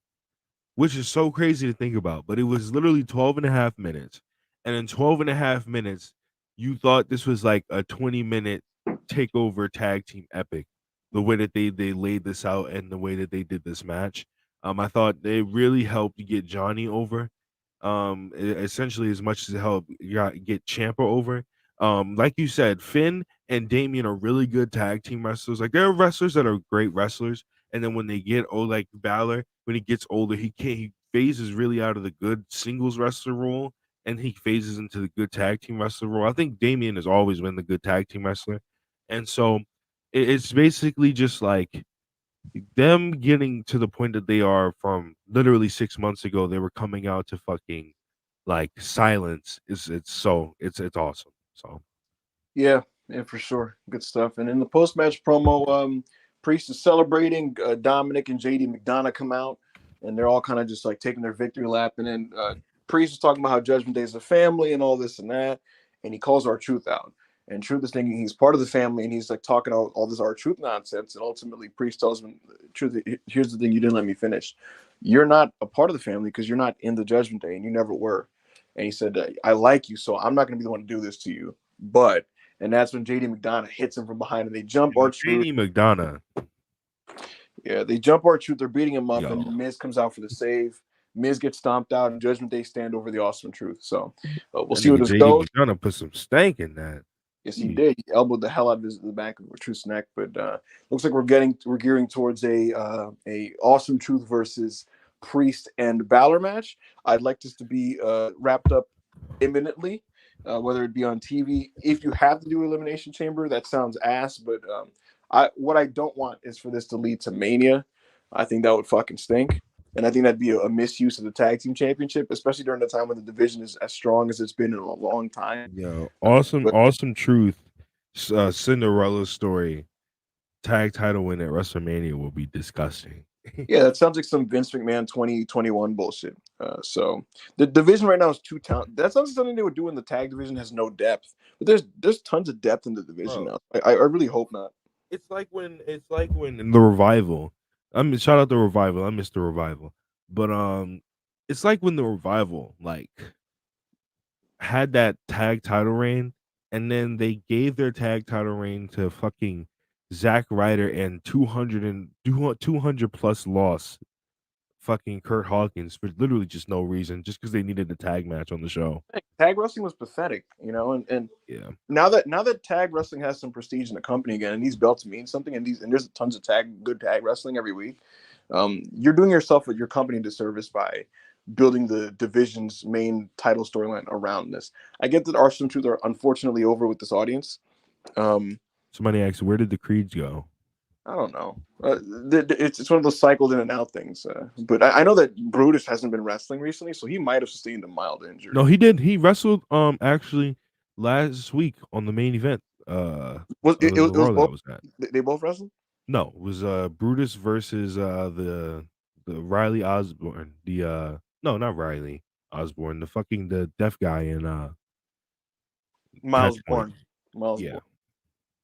which is so crazy to think about, but it was literally 12 and a half minutes. And in 12 and a half minutes, you thought this was like a 20-minute takeover tag team epic. The way that they laid this out and the way that they did this match. I thought they really helped get Johnny over. Essentially as much as it helped get Champa over. Like you said, Finn and Damien are really good tag team wrestlers. Like there are wrestlers that are great wrestlers, and then when they get old, like Balor, when he gets older, he phases really out of the good singles wrestler role, and he phases into the good tag team wrestler role. I think Damien has always been the good tag team wrestler, and so it's basically just like them getting to the point that they are from literally 6 months ago. They were coming out to fucking like silence. It's awesome. So Yeah, yeah, for sure. Good stuff. And in the post match promo, Priest is celebrating. Dominic and JD McDonough come out, and they're all kind of just like taking their victory lap. And then Priest is talking about how Judgment Day is a family and all this and that. And he calls our Truth out. And Truth is thinking he's part of the family, and he's like talking all this our Truth nonsense. And ultimately, Priest tells him, Truth, here's the thing, you didn't let me finish. You're not a part of the family because you're not in the Judgment Day, and you never were. And he said, I like you, so I'm not going to be the one to do this to you. But and that's when JD McDonough hits him from behind, and they jump our Truth. JD McDonough, Yeah, they jump our Truth. They're beating him up, and yo, Miz comes out for the save. Miz gets stomped out, and Judgment Day stand over the Awesome Truth. So we'll that see where nigga this JD goes. McDonough put some stank in that. Yes, he did. He elbowed the hell out of the back of Truth's neck. But looks like we're gearing towards a Awesome Truth versus Priest and Balor match. I'd like this to be wrapped up imminently, whether it be on TV. If you have to do Elimination Chamber, that sounds ass. But what I don't want is for this to lead to Mania. I think that would fucking stink. And I think that'd be a misuse of the tag team championship, especially during the time when the division is as strong as it's been in a long time. Yo, awesome, But awesome truth. Cinderella story tag title win at WrestleMania will be disgusting. yeah, that sounds like some Vince McMahon 2021 bullshit. So the division right now is too talented. That sounds like something they would do in the tag division has no depth. But there's tons of depth in the division Bro, now. I really hope not. it's like when in the revival. I mean, shout out the revival. I missed the revival, but it's like when the revival like had that tag title reign, and then they gave their tag title reign to fucking Zack Ryder and 200 plus loss fucking Kurt Hawkins for literally just no reason, just because they needed a tag match on the show. Tag wrestling was pathetic, and Yeah. now that tag wrestling has some prestige in the company again, and these belts mean something, and there's tons of good tag wrestling every week. You're doing yourself with your company a disservice by building the division's main title storyline around this. I get that Arsenal Truth are unfortunately over with this audience. Um, Somebody asked, where did the creeds go? I don't know. It's one of those cycled in and out things. But I know that Brutus hasn't been wrestling recently, so he might have sustained a mild No, injury. he did. He wrestled actually last week on the main event Was of it, the it was Raw that both? was at. They both wrestled. No, it was Brutus versus the Riley Osborne. The no, not Riley Osborne, the deaf guy in Miles Catch Point. Bourne. Miles Yeah. Bourne.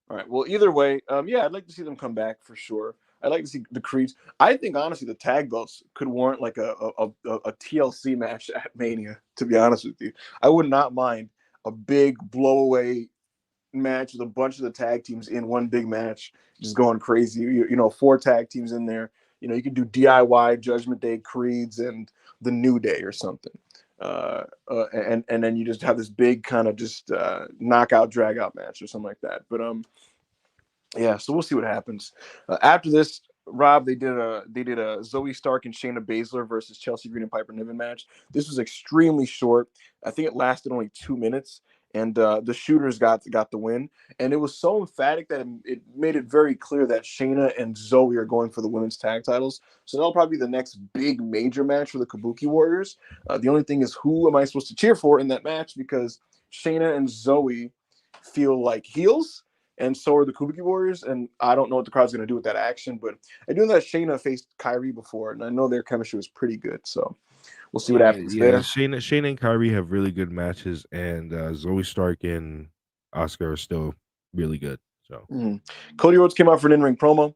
All right. Well, either way, yeah, I'd like to see them come back for sure. I'd like to see the Creeds. I think honestly, the tag belts could warrant like a TLC match at Mania. To be honest with you, I would not mind a big blowaway match with a bunch of the tag teams in one big match, just going crazy. You know, 4 tag teams in there. You know, you could do DIY, Judgment Day, Creeds, and the New Day or something. And then you just have this big kind of just knockout, drag out match or something like that. But yeah, so we'll see what happens. After this, Rob, they did a Zoe Stark and Shayna Baszler versus Chelsea Green and Piper Niven match. This was extremely short. I think it lasted only 2 minutes, and the shooters got the win. And it was so emphatic that it made it very clear that Shayna and Zoe are going for the women's tag titles. So that'll probably be the next big major match for the Kabuki Warriors. The only thing is, who am I supposed to cheer for in that match? Because Shayna and Zoe feel like heels, and so are the Kabuki Warriors. And I don't know what the crowd's going to do with that action, but I do know that Shayna faced Kyrie before, and I know their chemistry was pretty good. So we'll see what happens Yeah. there. Shayna and Kyrie have really good matches, and Zoe Stark and Oscar are still really good. So Mhm. Cody Rhodes came out for an in-ring promo,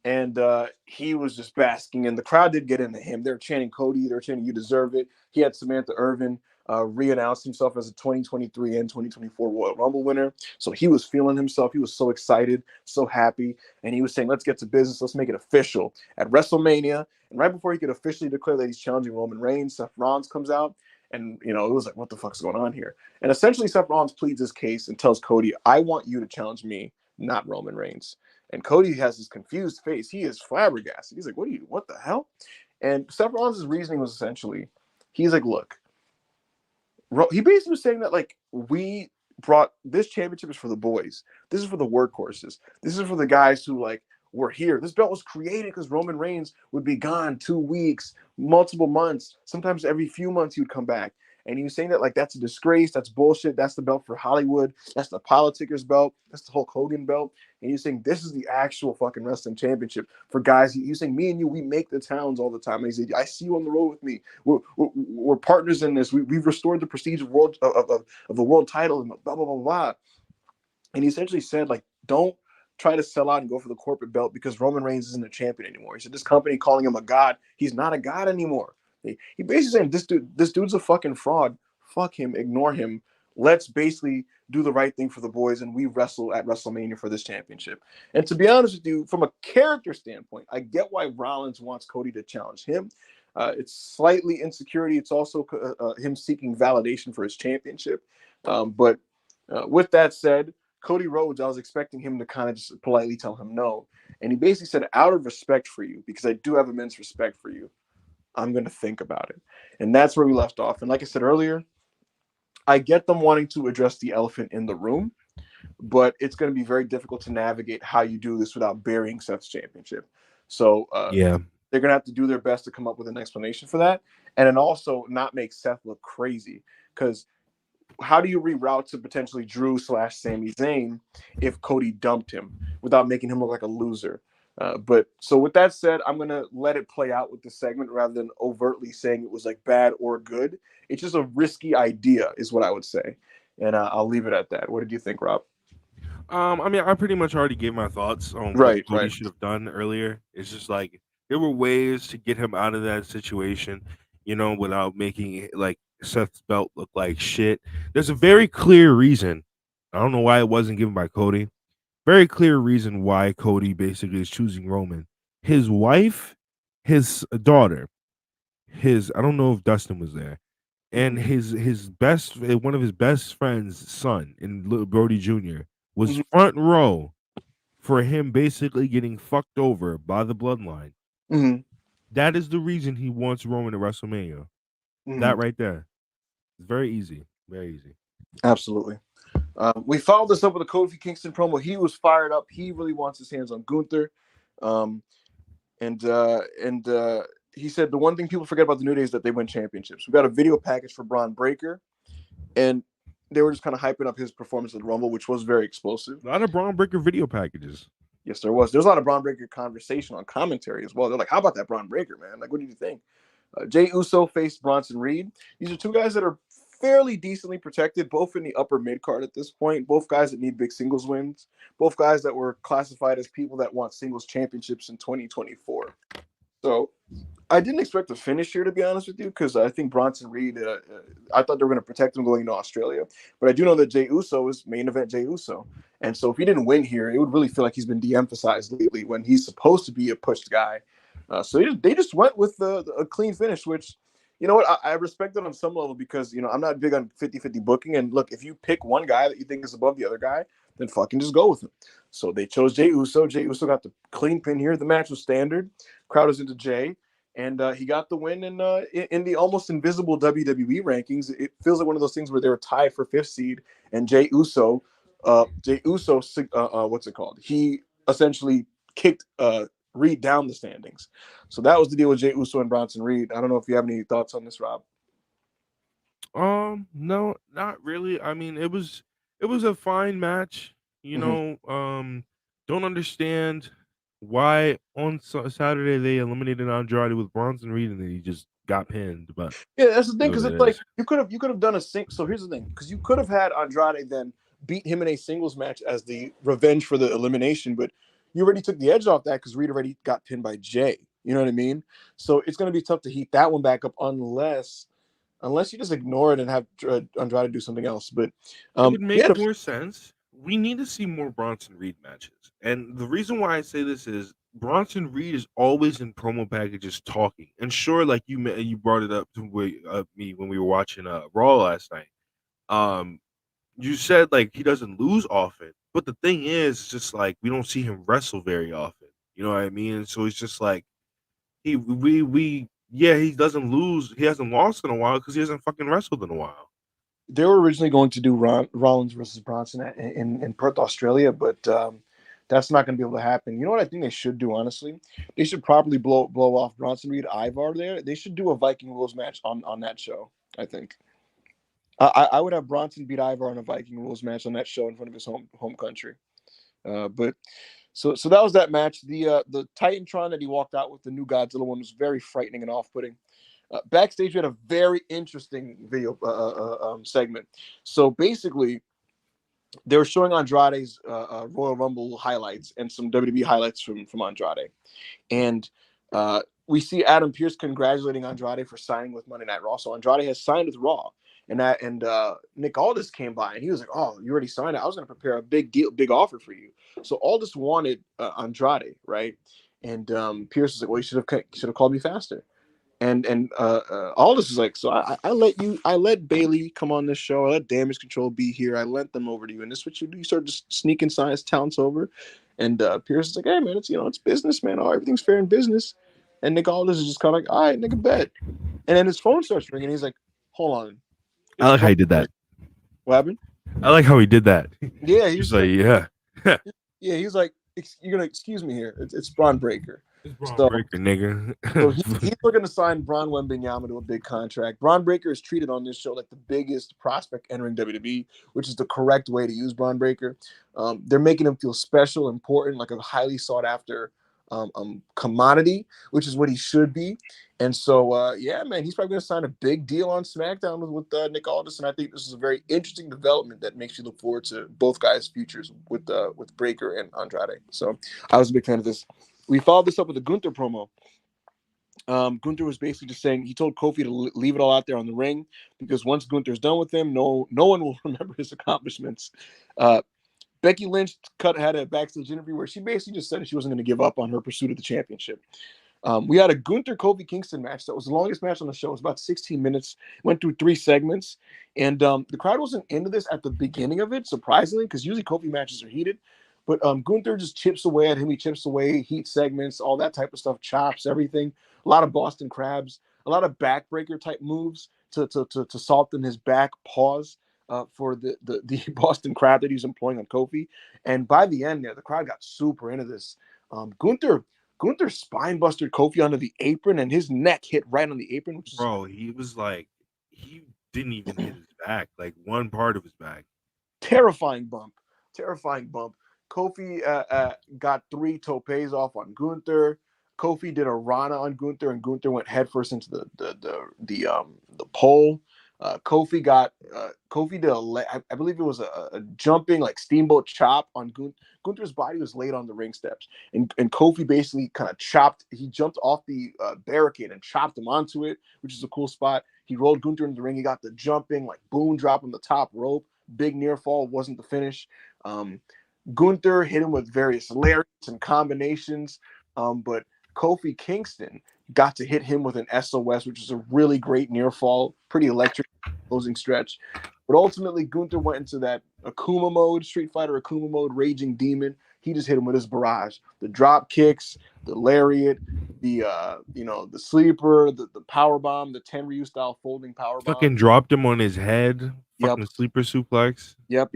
and he was just basking. And the crowd did get into him. They were chanting Cody. They were chanting, "You deserve it." He had Samantha Irvin re-announced himself as a 2023 and 2024 Royal Rumble winner. So he was feeling himself. He was so excited, so happy. And he was saying, "Let's get to business. Let's make it official." At WrestleMania, and right before he could officially declare that he's challenging Roman Reigns, Seth Rollins comes out. And, you know, it was like, what the fuck's going on here? And essentially, Seth Rollins pleads his case and tells Cody, "I want you to challenge me, not Roman Reigns." And Cody has this confused face. He is flabbergasted. He's like, what the hell?" And Seth Rollins' reasoning was essentially, he's like, "Look," he basically was saying that, like, we brought this championship is for the boys. This is for the workhorses. This is for the guys who, like, were here. This belt was created because Roman Reigns would be gone 2 weeks, multiple months. Sometimes every few months he would come back. And he was saying that, like, that's a disgrace. That's bullshit. That's the belt for Hollywood. That's the politicker's belt. That's the Hulk Hogan belt. And he's saying this is the actual fucking wrestling championship for guys. He's saying, me and you, we make the towns all the time. And he said, "I see you on the road with me. We're partners in this. We've restored the prestige of the world title and blah, blah, blah, blah." And he essentially said, like, don't try to sell out and go for the corporate belt because Roman Reigns isn't a champion anymore. He said, this company calling him a god, he's not a god anymore. He basically saying, this dude's a fucking fraud. Fuck him, ignore him. Let's basically do the right thing for the boys, and we wrestle at WrestleMania for this championship. And to be honest with you, from a character standpoint, I get why Rollins wants Cody to challenge him. It's slightly insecurity. It's also him seeking validation for his championship. But with that said, Cody Rhodes, I was expecting him to kind of just politely tell him no. And he basically said, "Out of respect for you, because I do have immense respect for you, I'm going to think about it." And that's where we left off. And like I said earlier, I get them wanting to address the elephant in the room, but it's going to be very difficult to navigate how you do this without burying Seth's championship. So yeah, they're going to have to do their best to come up with an explanation for that. And then also not make Seth look crazy. Because how do you reroute to potentially Drew/Sami Zayn if Cody dumped him without making him look like a loser? But so with that said, I'm gonna let it play out with the segment rather than overtly saying it was like bad or good. It's just a risky idea, is what I would say, and I'll leave it at that. What did you think, Rob? I mean, I pretty much already gave my thoughts on what Right, Cody right. should have done earlier. It's just like there were ways to get him out of that situation, without making it like Seth's belt look like shit. There's a very clear reason. I don't know why it wasn't given by Cody. Very clear reason why Cody basically is choosing Roman. His wife, his daughter, his I don't know if Dustin was there, and Mm-hmm. his best one of his best friend's son in Little Brody Jr. was Mm-hmm. front row for him basically getting fucked over by the bloodline. Mm-hmm. That is the reason he wants Roman at WrestleMania. Mm-hmm. That right there. It's very easy. Very easy. Absolutely. We followed this up with a Kofi Kingston promo. He was fired up. He really wants his hands on Gunther. Um, and he said the one thing people forget about the New Day is that they win championships. We got a video package for Braun Breaker, and they were just kind of hyping up his performance at the Rumble, which was very explosive. A lot of Braun Breaker video packages. Yes, there was. There's a lot of Braun Breaker conversation on commentary as well. They're like, "How about that Braun Breaker, man? Like, what do you think?" Jay Uso faced Bronson Reed. These are two guys that are fairly decently protected, both in the upper mid card at this point. Both guys that need big singles wins. Both guys that were classified as people that want singles championships in 2024. So I didn't expect the finish here, to be honest with you, because I think Bronson Reed. I thought they were going to protect him going to Australia, but I do know that Jey Uso is main event Jey Uso, and so if he didn't win here, it would really feel like he's been de-emphasized lately when he's supposed to be a pushed guy. So they just went with a clean finish, which you know what I respect it on some level because I'm not big on 50-50 booking. And look, if you pick one guy that you think is above the other guy, then fucking just go with him. So they chose Jey Uso. Jey Uso got the clean pin here. The match was standard. Crowd was into Jey and he got the win in the almost invisible WWE rankings. It feels like one of those things where they were tied for fifth seed, and Jey Uso, what's it called? He essentially kicked Reed down the standings. So that was the deal with Jey Uso and Bronson Reed. I don't know if you have any thoughts on this, Rob. No, not really. I mean, it was a fine match. You Mm-hmm. know, don't understand why on Saturday they eliminated Andrade with Bronson Reed and then he just got pinned. But Yeah, that's the is thing what because it it's like is. you could have done a sing. So here's the thing because you could have had Andrade then beat him in a singles match as the revenge for the elimination, but you already took the edge off that because Reed already got pinned by Jay. You know what I mean? So it's going to be tough to heat that one back up unless you just ignore it and have Andrade do something else. But It would he had make a more sense. We need to see more Bronson Reed matches. And the reason why I say this is Bronson Reed is always in promo packages talking. And sure, like you brought it up to me when we were watching Raw last night. Um, you said like he doesn't lose often, but the thing is, just like we don't see him wrestle very often. You know what I mean? So it's just like we yeah, he doesn't lose. He hasn't lost in a while because he hasn't fucking wrestled in a while. they were originally going to do Rollins versus Bronson in Perth, Australia, but that's not going to be able to happen. You know what I think they should do, honestly? They should probably blow off Bronson Reed Ivar there. They should do a Viking rules match on that show. I think I would have Bronson beat Ivar on a Viking rules match on that show in front of his home country. But so that was that match. The Titantron that he walked out with, the new Godzilla one, was very frightening and off putting. Backstage, we had a very interesting video segment. So basically, they were showing Andrade's Royal Rumble highlights and some WWE highlights from Andrade, and we see Adam Pearce congratulating Andrade for signing with Monday Night Raw. So Andrade has signed with Raw, and Nick Aldis came by and he was like, "Oh, you already signed it? I was going to prepare a big offer for you." So Aldis wanted Andrade, right? And Pierce was like, "Well, you should have called me faster." And all this is like, so I let Bailey come on this show. I let Damage Control be here. I lent them over to you, and this is what you do. You start just sneaking science talents over, and Pierce is like, hey man, it's business, man. Oh, everything's fair in business. And Nick Aldis is just kind of like, all right, nigga, bet. And then his phone starts ringing. He's like, hold on, I it's like how Braun. he did that. What happened? I like how he did that. Yeah, Just he's like, like, yeah. he's like, you're gonna excuse me here. It's Braun Breaker. It's Braun So Breaker, nigga. So he's looking to sign Braun Wembenyama to a big contract. Braun Breaker is treated on this show like the biggest prospect entering WWE, which is the correct way to use Braun Breaker. They're making him feel special, important, like a highly sought after commodity, which is what he should be. And so, yeah, man, he's probably going to sign a big deal on SmackDown with Nick Aldis, and I think this is a very interesting development that makes you look forward to both guys' futures with Breaker and Andrade. So, I was a big fan of this. We followed this up with a Gunther promo. Gunther was basically just saying he told Kofi to leave it all out there on the ring because once Gunther's done with him, no one will remember his accomplishments. Uh, Becky Lynch had a backstage interview where she basically just said she wasn't going to give up on her pursuit of the championship. We had a Gunther Kofi Kingston match that was the longest match on the show. It was about 16 minutes. Went through 3 segments, and the crowd wasn't into this at the beginning of it, surprisingly, because usually Kofi matches are heated. But Gunther just chips away at him. He chips away, heat segments, all that type of stuff, chops, everything. A lot of Boston crabs, a lot of backbreaker type moves to soften his back paws for the Boston crab that he's employing on Kofi. And by the end there, the crowd got super into this. Gunther spine busted Kofi onto the apron, and his neck hit right on the apron, which is Bro, he was like, he didn't even hit his back, like one part of his back. terrifying bump. Terrifying bump. Kofi got three topes off on Gunther. Kofi did a Rana on Gunther, and Gunther went headfirst into the pole. Kofi did I believe it was a jumping like steamboat chop on Gunther's body was laid on the ring steps, and Kofi basically kind of chopped. He jumped off the barricade and chopped him onto it, which is a cool spot. He rolled Gunther into the ring. He got the jumping like boom drop on the top rope. Big near fall, wasn't the finish. Um, Gunther hit him with various lariats and combinations, but Kofi Kingston got to hit him with an SOS, which is a really great near fall, pretty electric closing stretch. But ultimately, Gunther went into that Akuma mode, Street Fighter Akuma mode, Raging Demon. He just hit him with his barrage, the drop kicks, the lariat, the sleeper, the power bomb, the Tenryu style folding power bomb. Fucking dropped him on his head. Yep, Fucking sleeper suplex. Yep.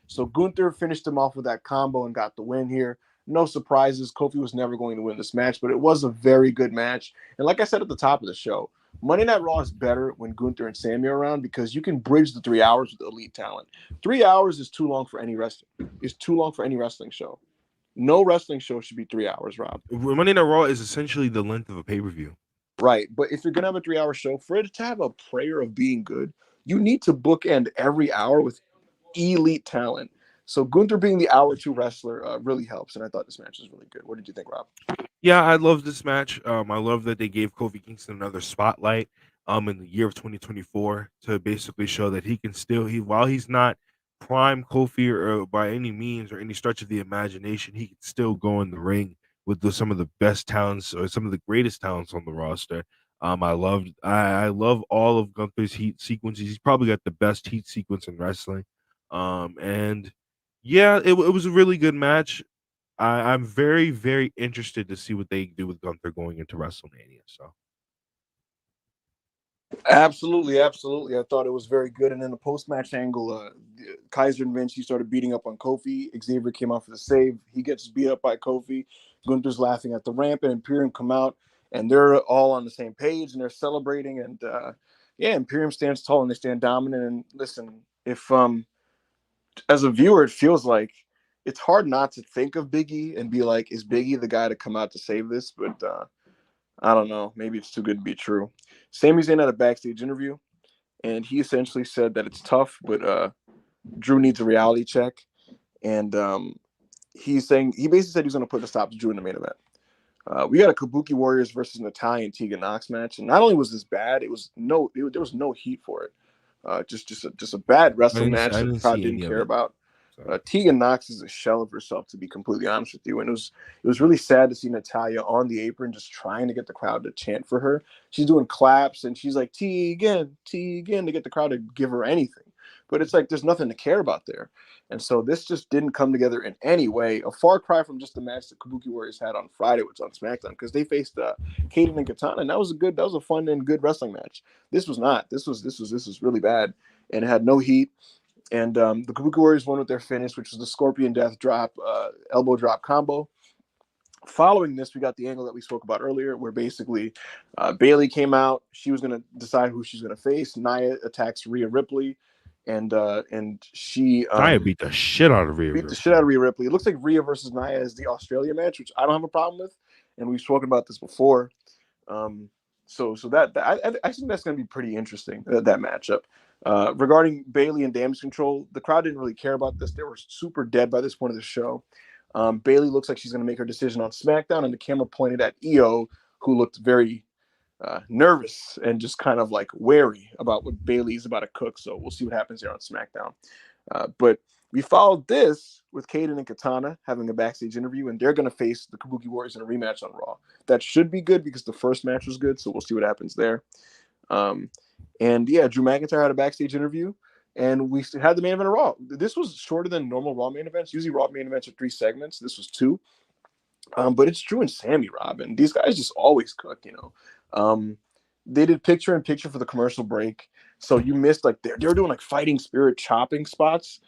So Gunther finished him off with that combo and got the win here. No surprises. Kofi was never going to win this match, but it was a very good match. And like I said at the top of the show, Monday Night Raw is better when Gunther and Sammy are around because you can bridge the 3 hours with elite talent. 3 hours is too long for any wrestling. It's too long for any wrestling show. No wrestling show should be 3 hours, Rob. Monday Night Raw is essentially the length of a pay-per-view. Right. But if you're going to have a 3 hour show, for it to have a prayer of being good, you need to bookend every hour with elite talent. So Gunther being the hour 2 wrestler really helps, and I thought this match was really good. What did you think, Rob? Yeah, I love this match. I love that they gave Kofi Kingston another spotlight in the year of 2024 to basically show that he can still while he's not prime Kofi or by any means or any stretch of the imagination, he can still go in the ring with some of the best talents or some of the greatest talents on the roster. I love all of Gunther's heat sequences. He's probably got the best heat sequence in wrestling. And yeah, it was a really good match. I'm very, very interested to see what they do with Gunther going into WrestleMania. So Absolutely. I thought it was very good. And then the post-match angle, Kaiser and Vinci started beating up on Kofi. Xavier came out for the save. He gets beat up by Kofi. Gunther's laughing at the ramp, and Imperium come out, and they're all on the same page, and they're celebrating. And Imperium stands tall, and they stand dominant. And listen, if as a viewer, it feels like it's hard not to think of Biggie and be like, is Biggie the guy to come out to save this? But I don't know. Maybe it's too good to be true. Sami Zayn had a backstage interview, and he essentially said that it's tough, but Drew needs a reality check. And he basically said he's going to put a stop to Drew in the main event. We got a Kabuki Warriors versus Natalya and Tegan Knox match, and not only was this bad, there was no heat for it. Just a bad wrestling match I that the didn't crowd see didn't any of care it. about. So. Tegan Knox is a shell of herself, to be completely honest with you, and it was really sad to see Natalya on the apron just trying to get the crowd to chant for her. She's doing claps and she's like Tegan to get the crowd to give her anything, but it's like there's nothing to care about there, and so this just didn't come together in any way. A far cry from just the match that Kabuki Warriors had on Friday, which was on SmackDown, because they faced Kaden and Katana, and that was a fun and good wrestling match. This was not. This was really bad, and it had no heat. And the Kabuki Warriors won with their finish, which was the Scorpion Death drop, elbow drop combo. Following this, we got the angle that we spoke about earlier, where basically Bayley came out. She was going to decide who she's going to face. Nia attacks Rhea Ripley, and she Nia beat the shit out of Rhea beat the Ripley. shit out of Rhea Ripley. It looks like Rhea versus Nia is the Australia match, which I don't have a problem with, and we've spoken about this before. So I think that's going to be pretty interesting, that matchup. Regarding Bayley and Damage Control, the crowd didn't really care about this. They were super dead by this point of the show. Bayley looks like she's going to make her decision on SmackDown, and the camera pointed at Io, who looked very nervous and just kind of like wary about what Bayley's about to cook. So we'll see what happens here on SmackDown. But we followed this with Kaden and Katana having a backstage interview, and they're going to face the Kabuki Warriors in a rematch on Raw. That should be good because the first match was good, so we'll see what happens there. And yeah, Drew McIntyre had a backstage interview, and we had the main event of Raw. This was shorter than normal Raw main events. Usually Raw main events are 3 segments. This was 2. But it's Drew and Sammy, Robin. These guys just always cook, you know. They did picture in picture for the commercial break. So you missed like they were doing like fighting spirit chopping spots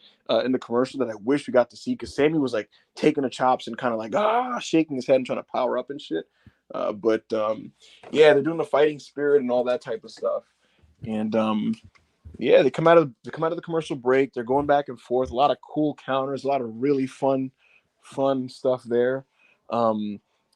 in the commercial that I wish we got to see, because Sammy was like taking the chops and kind of like shaking his head and trying to power up and shit. But yeah, they're doing the fighting spirit and all that type of stuff. And yeah, they come out of the commercial break. They're going back and forth. A lot of cool counters, a lot of really fun stuff there.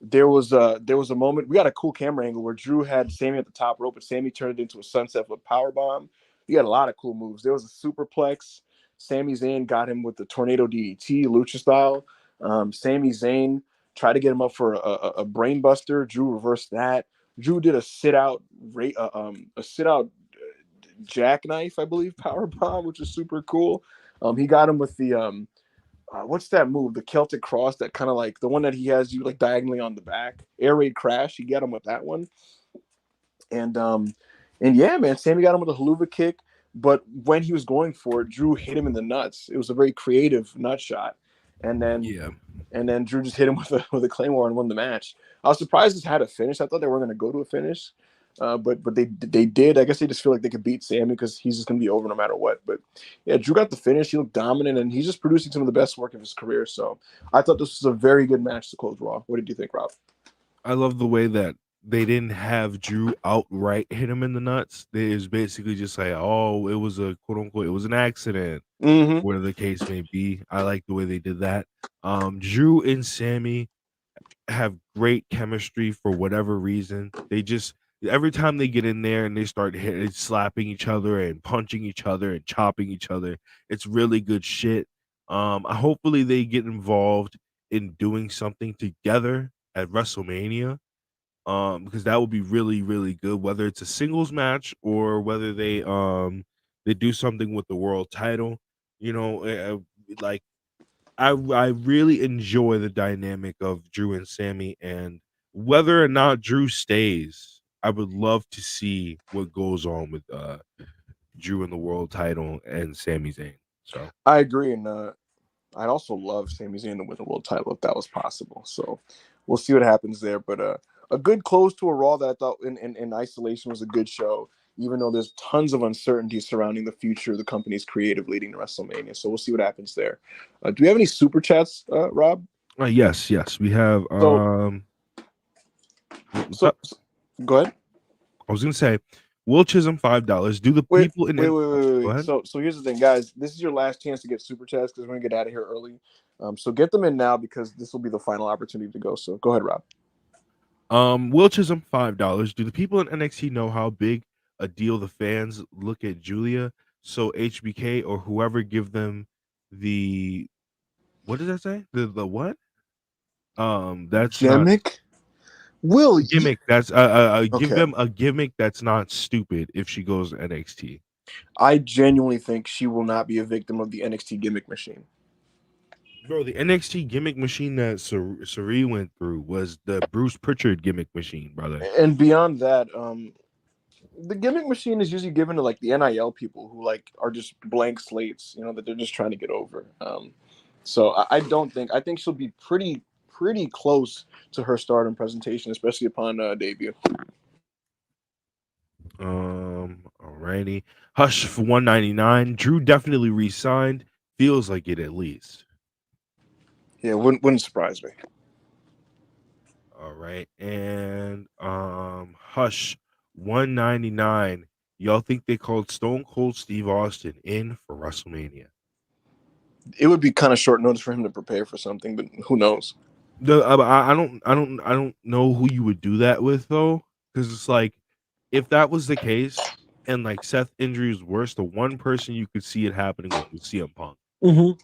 There was a moment, we got a cool camera angle where Drew had Sammy at the top rope, but Sammy turned it into a sunset with power bomb. He had a lot of cool moves. There was a superplex. Sami Zayn got him with the tornado DDT, lucha style. Sami Zayn tried to get him up for a brain buster. Drew reversed that. Drew did a sit out jackknife, I believe, power bomb, which is super cool. He got him with the what's that move? The Celtic Cross, that kind of like the one that he has you like diagonally on the back. Air Raid Crash. He got him with that one. And yeah, man, Sammy got him with a haluva kick. But when he was going for it, Drew hit him in the nuts. It was a very creative nut shot. And then Yeah. Drew just hit him with a claymore and won the match. I was surprised this had a finish. I thought they were going to go to a finish, but they did. I guess they just feel like they could beat Sammy because he's just going to be over no matter what. But yeah, Drew got the finish. He looked dominant, and he's just producing some of the best work of his career. So I thought this was a very good match to close Raw. What did you think, Rob? I love the way that they didn't have Drew outright hit him in the nuts. They was basically just like, oh, it was a quote unquote, it was an accident, Mm-hmm. whatever the case may be. I like the way they did that. Drew and Sammy have great chemistry for whatever reason. They just every time they get in there and they start slapping each other and punching each other and chopping each other, it's really good shit. Hopefully they get involved in doing something together at WrestleMania. Because that would be really, really good, whether it's a singles match or whether they do something with the world title. You know, like I really enjoy the dynamic of Drew and Sammy, and whether or not Drew stays, I would love to see what goes on with Drew and the world title and Sami Zayn. So I agree, and I'd also love Sami Zayn to win the world title if that was possible. So we'll see what happens there. But a good close to a Raw that I thought in isolation was a good show, even though there's tons of uncertainty surrounding the future of the company's creative leading to WrestleMania. So we'll see what happens there. Do we have any super chats, Rob? yes, we have So, what's so, up? so go ahead. I was gonna say Will Chisholm $5. Do the Wait, people in wait, it? wait, wait, wait, Go wait. ahead. So here's the thing, guys. This is your last chance to get super chats because we're gonna get out of here early. So get them in now because this will be the final opportunity to go. So go ahead, Rob. Will Chisholm $5. Do the people in NXT know how big a deal the fans look at Julia? So HBK or whoever give them the what does that say? The what? That's not Gimmick. Will you? gimmick. That's give Okay. them a gimmick that's not stupid if she goes NXT. I genuinely think she will not be a victim of the NXT gimmick machine. Bro, the NXT gimmick machine that Sari went through was the Bruce Pritchard gimmick machine, brother. And beyond that, the gimmick machine is usually given to like the NIL people who like are just blank slates, that they're just trying to get over. So I don't think I think she'll be pretty close to her stardom presentation, especially upon debut. Alrighty. Hush for 199. Drew definitely re-signed. Feels like it at least. Yeah, wouldn't surprise me. All right. And Hush 199. Y'all think they called Stone Cold Steve Austin in for WrestleMania? It would be kind of short notice for him to prepare for something, but who knows? I don't know who you would do that with though, because it's like if that was the case and like Seth injury is worse, the one person you could see it happening with was CM Punk, Mm-hmm.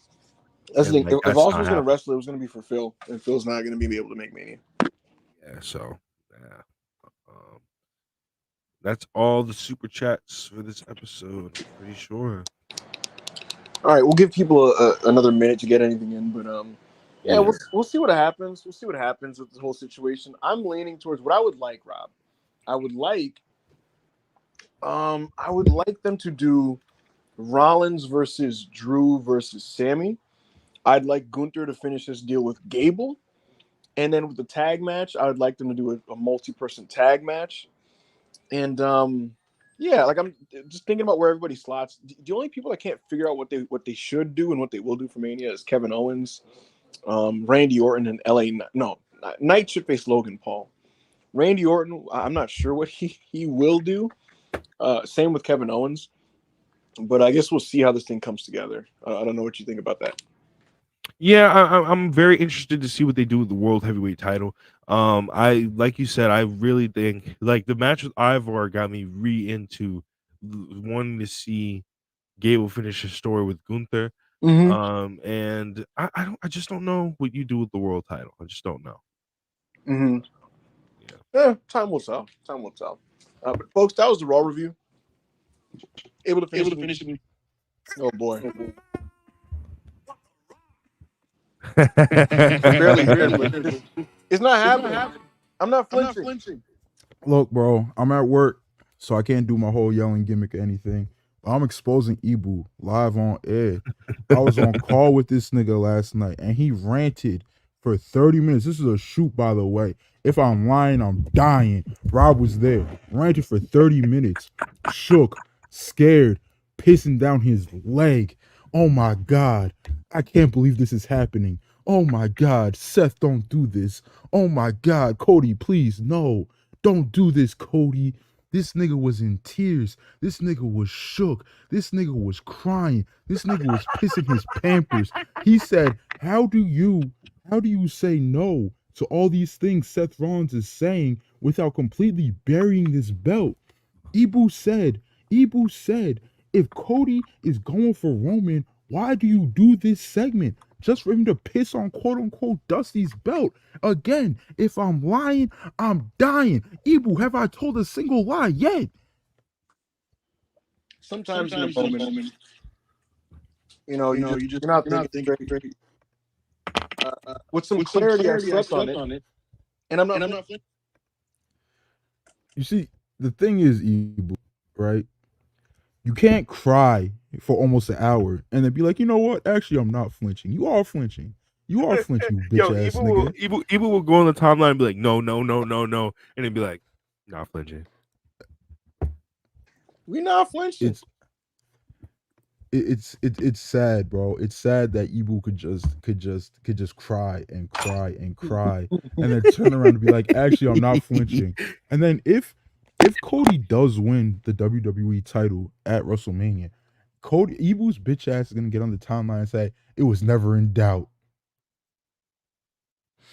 That's the and thing. like If that's Austin not was going to happening. wrestle, it was going to be for Phil, and Phil's not going to be able to make Mania. Yeah, so yeah, um, that's all the super chats for this episode. I'm pretty sure. All right, we'll give people another minute to get anything in, but yeah, Yeah. we'll see what happens. We'll see what happens with this whole situation. I'm leaning towards what I would like, Rob. I would like them to do Rollins versus Drew versus Sammy. I'd like Gunther to finish his deal with Gable, and then with the tag match, I would like them to do a multi-person tag match. And yeah, like I'm just thinking about where everybody slots. The only people I can't figure out what they should do and what they will do for Mania is Kevin Owens, Randy Orton, and LA. No, Knight should face Logan Paul. Randy Orton, I'm not sure what he will do. Same with Kevin Owens, but I guess we'll see how this thing comes together. I don't know what you think about that. Yeah, I'm very interested to see what they do with the world heavyweight title. I like you said, I really think like the match with Ivar got me re into wanting to see Gable finish his story with Gunther. Mm-hmm. And I just don't know what you do with the world title. I just don't know. Mm-hmm. Yeah. Yeah, time will tell. Time will tell. But folks, that was the Raw review. Able to finish it. Oh boy. Barely here, but it's not happening. I'm not flinching. Look, bro, I'm at work, so I can't do my whole yelling gimmick or anything. But I'm exposing Ibu live on air. I was on call with this nigga last night, and he ranted for 30 minutes. This is a shoot, by the way. If I'm lying, I'm dying. Rob was there. Ranted for 30 minutes. Shook, scared, pissing down his leg. Oh my God. I can't believe this is happening. Oh my God. Seth, don't do this. Oh my God. Cody, please, no. Don't do this, Cody. This nigga was in tears. This nigga was shook. This nigga was crying. This nigga was pissing his pampers. He said, how do you say no to all these things Seth Rollins is saying without completely burying this belt? Ibu said, if Cody is going for Roman, why do you do this segment? Just for him to piss on quote unquote Dusty's belt. Again, if I'm lying, I'm dying. Ibu, have I told a single lie yet? Sometimes in a moment, you're not thinking straight. With some clarity, I slept on it, and I'm not flinching. You see, the thing is, Ibu, right? You can't cry for almost an hour and then be like, you know what? Actually, I'm not flinching. You are flinching. You are flinching, you bitch ass nigga. Ibu will go on the timeline and be like, no, and then be like, not flinching. We not flinching. It's sad, bro. It's sad that Ibu could just cry and cry and cry and then turn around and be like, actually, I'm not flinching. And then if Cody does win the WWE title at WrestleMania, Ibu's bitch ass is gonna get on the timeline and say it was never in doubt.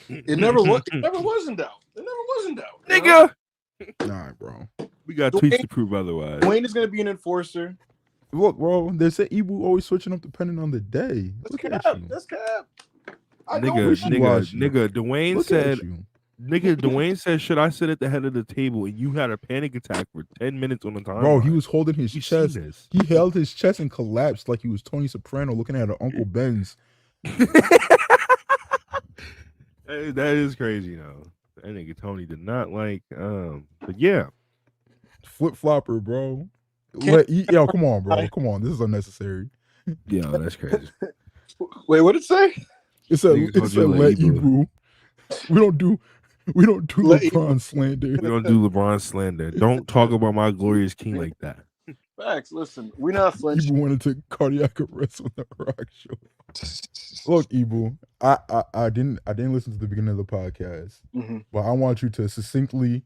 It never was. It never was in doubt. It never was in doubt, nigga. Nah, bro. We got tweets to prove otherwise. Dwayne is gonna be an enforcer. Look, bro. They say Ibu always switching up depending on the day. That's cap. That's cap. Nigga. Dwayne said, should I sit at the head of the table? And you had a panic attack for 10 minutes on the time. Bro, he was holding his chest. He held his chest and collapsed like he was Tony Soprano looking at Uncle Ben's. That is crazy, though. That nigga Tony did not like. But yeah, flip flopper, bro. Yo, come on, bro. Come on. This is unnecessary. Yeah, that's crazy. Wait, what did it say? It said let Ibu. We don't do LeBron slander. We don't do LeBron slander. Don't talk about my glorious king like that. Facts. Listen, we're not flinching. Ibu wanted to cardiac arrest on the Rock show. Look, Ibu, I didn't listen to the beginning of the podcast, but I want you to succinctly,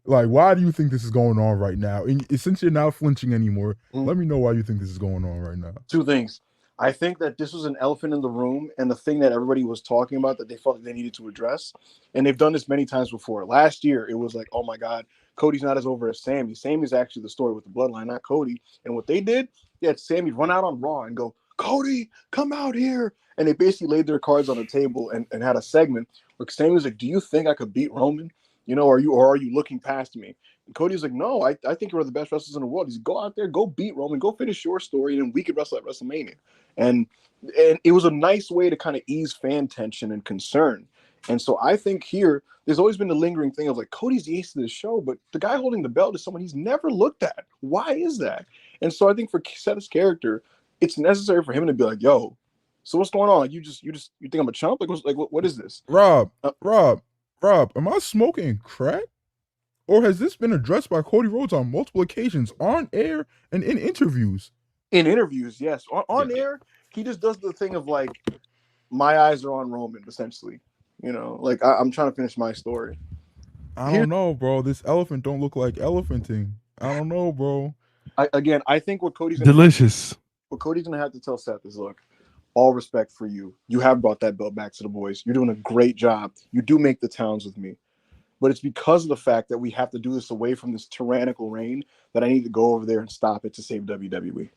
like, why do you think this is going on right now? And since you're not flinching anymore, let me know why you think this is going on right now. Two things. I think that this was an elephant in the room and the thing that everybody was talking about that they felt like they needed to address. And they've done this many times before. Last year, it was like, oh my God, Cody's not as over as Sammy. Sammy's actually the story with the bloodline, not Cody. And what they did, they had Sammy run out on Raw and go, Cody, come out here. And they basically laid their cards on the table and had a segment where Sammy was like, do you think I could beat Roman? Are you looking past me? And Cody's like, no, I think you're one of the best wrestlers in the world. He's go out there, go beat Roman, go finish your story, and then we could wrestle at WrestleMania. And it was a nice way to kind of ease fan tension and concern. And so I think here, there's always been the lingering thing of like, Cody's the ace of the show, but the guy holding the belt is someone he's never looked at. Why is that? And so I think for Seth's character, it's necessary for him to be like, yo, so what's going on? Like, you think I'm a chump? What is this? Rob, am I smoking crack? Or has this been addressed by Cody Rhodes on multiple occasions, on air and in interviews? In interviews, yes. On air, he just does the thing of like, my eyes are on Roman, essentially. Like I'm trying to finish my story. I don't know, bro. This elephant don't look like elephanting. I don't know, bro. I think what Cody's delicious. What Cody's gonna have to tell Seth is, look, all respect for you. You have brought that belt back to the boys. You're doing a great job. You do make the towns with me. but it's because of the fact that we have to do this away from this tyrannical reign that I need to go over there and stop it to save WWE.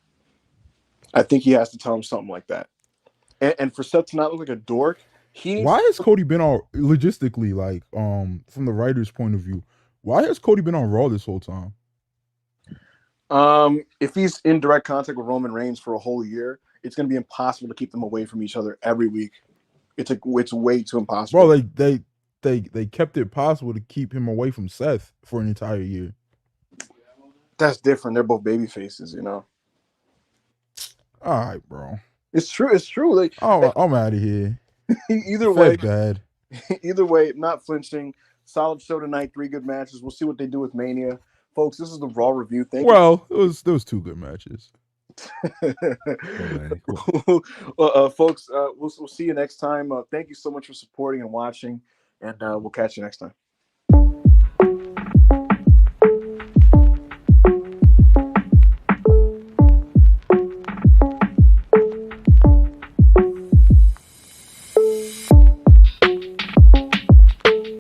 I think he has to tell him something like that. And for Seth to not look like a dork, he needs. Why has Cody been on logistically, like, from the writer's point of view? Why has Cody been on Raw this whole time? If he's in direct contact with Roman Reigns for a whole year, it's going to be impossible to keep them away from each other every week. It's way too impossible. Bro, they kept it possible to keep him away from Seth for an entire year. That's different. They're both baby faces, you know. All right, bro. It's true. It's true. Like, I'm out of here. Either way, bad. Either way, not flinching. Solid show tonight. 3 good matches. We'll see what they do with Mania, folks. This is the Raw review. Thank you. Well, there was 2 good matches. Folks, we'll see you next time. Thank you so much for supporting and watching, and we'll catch you next time.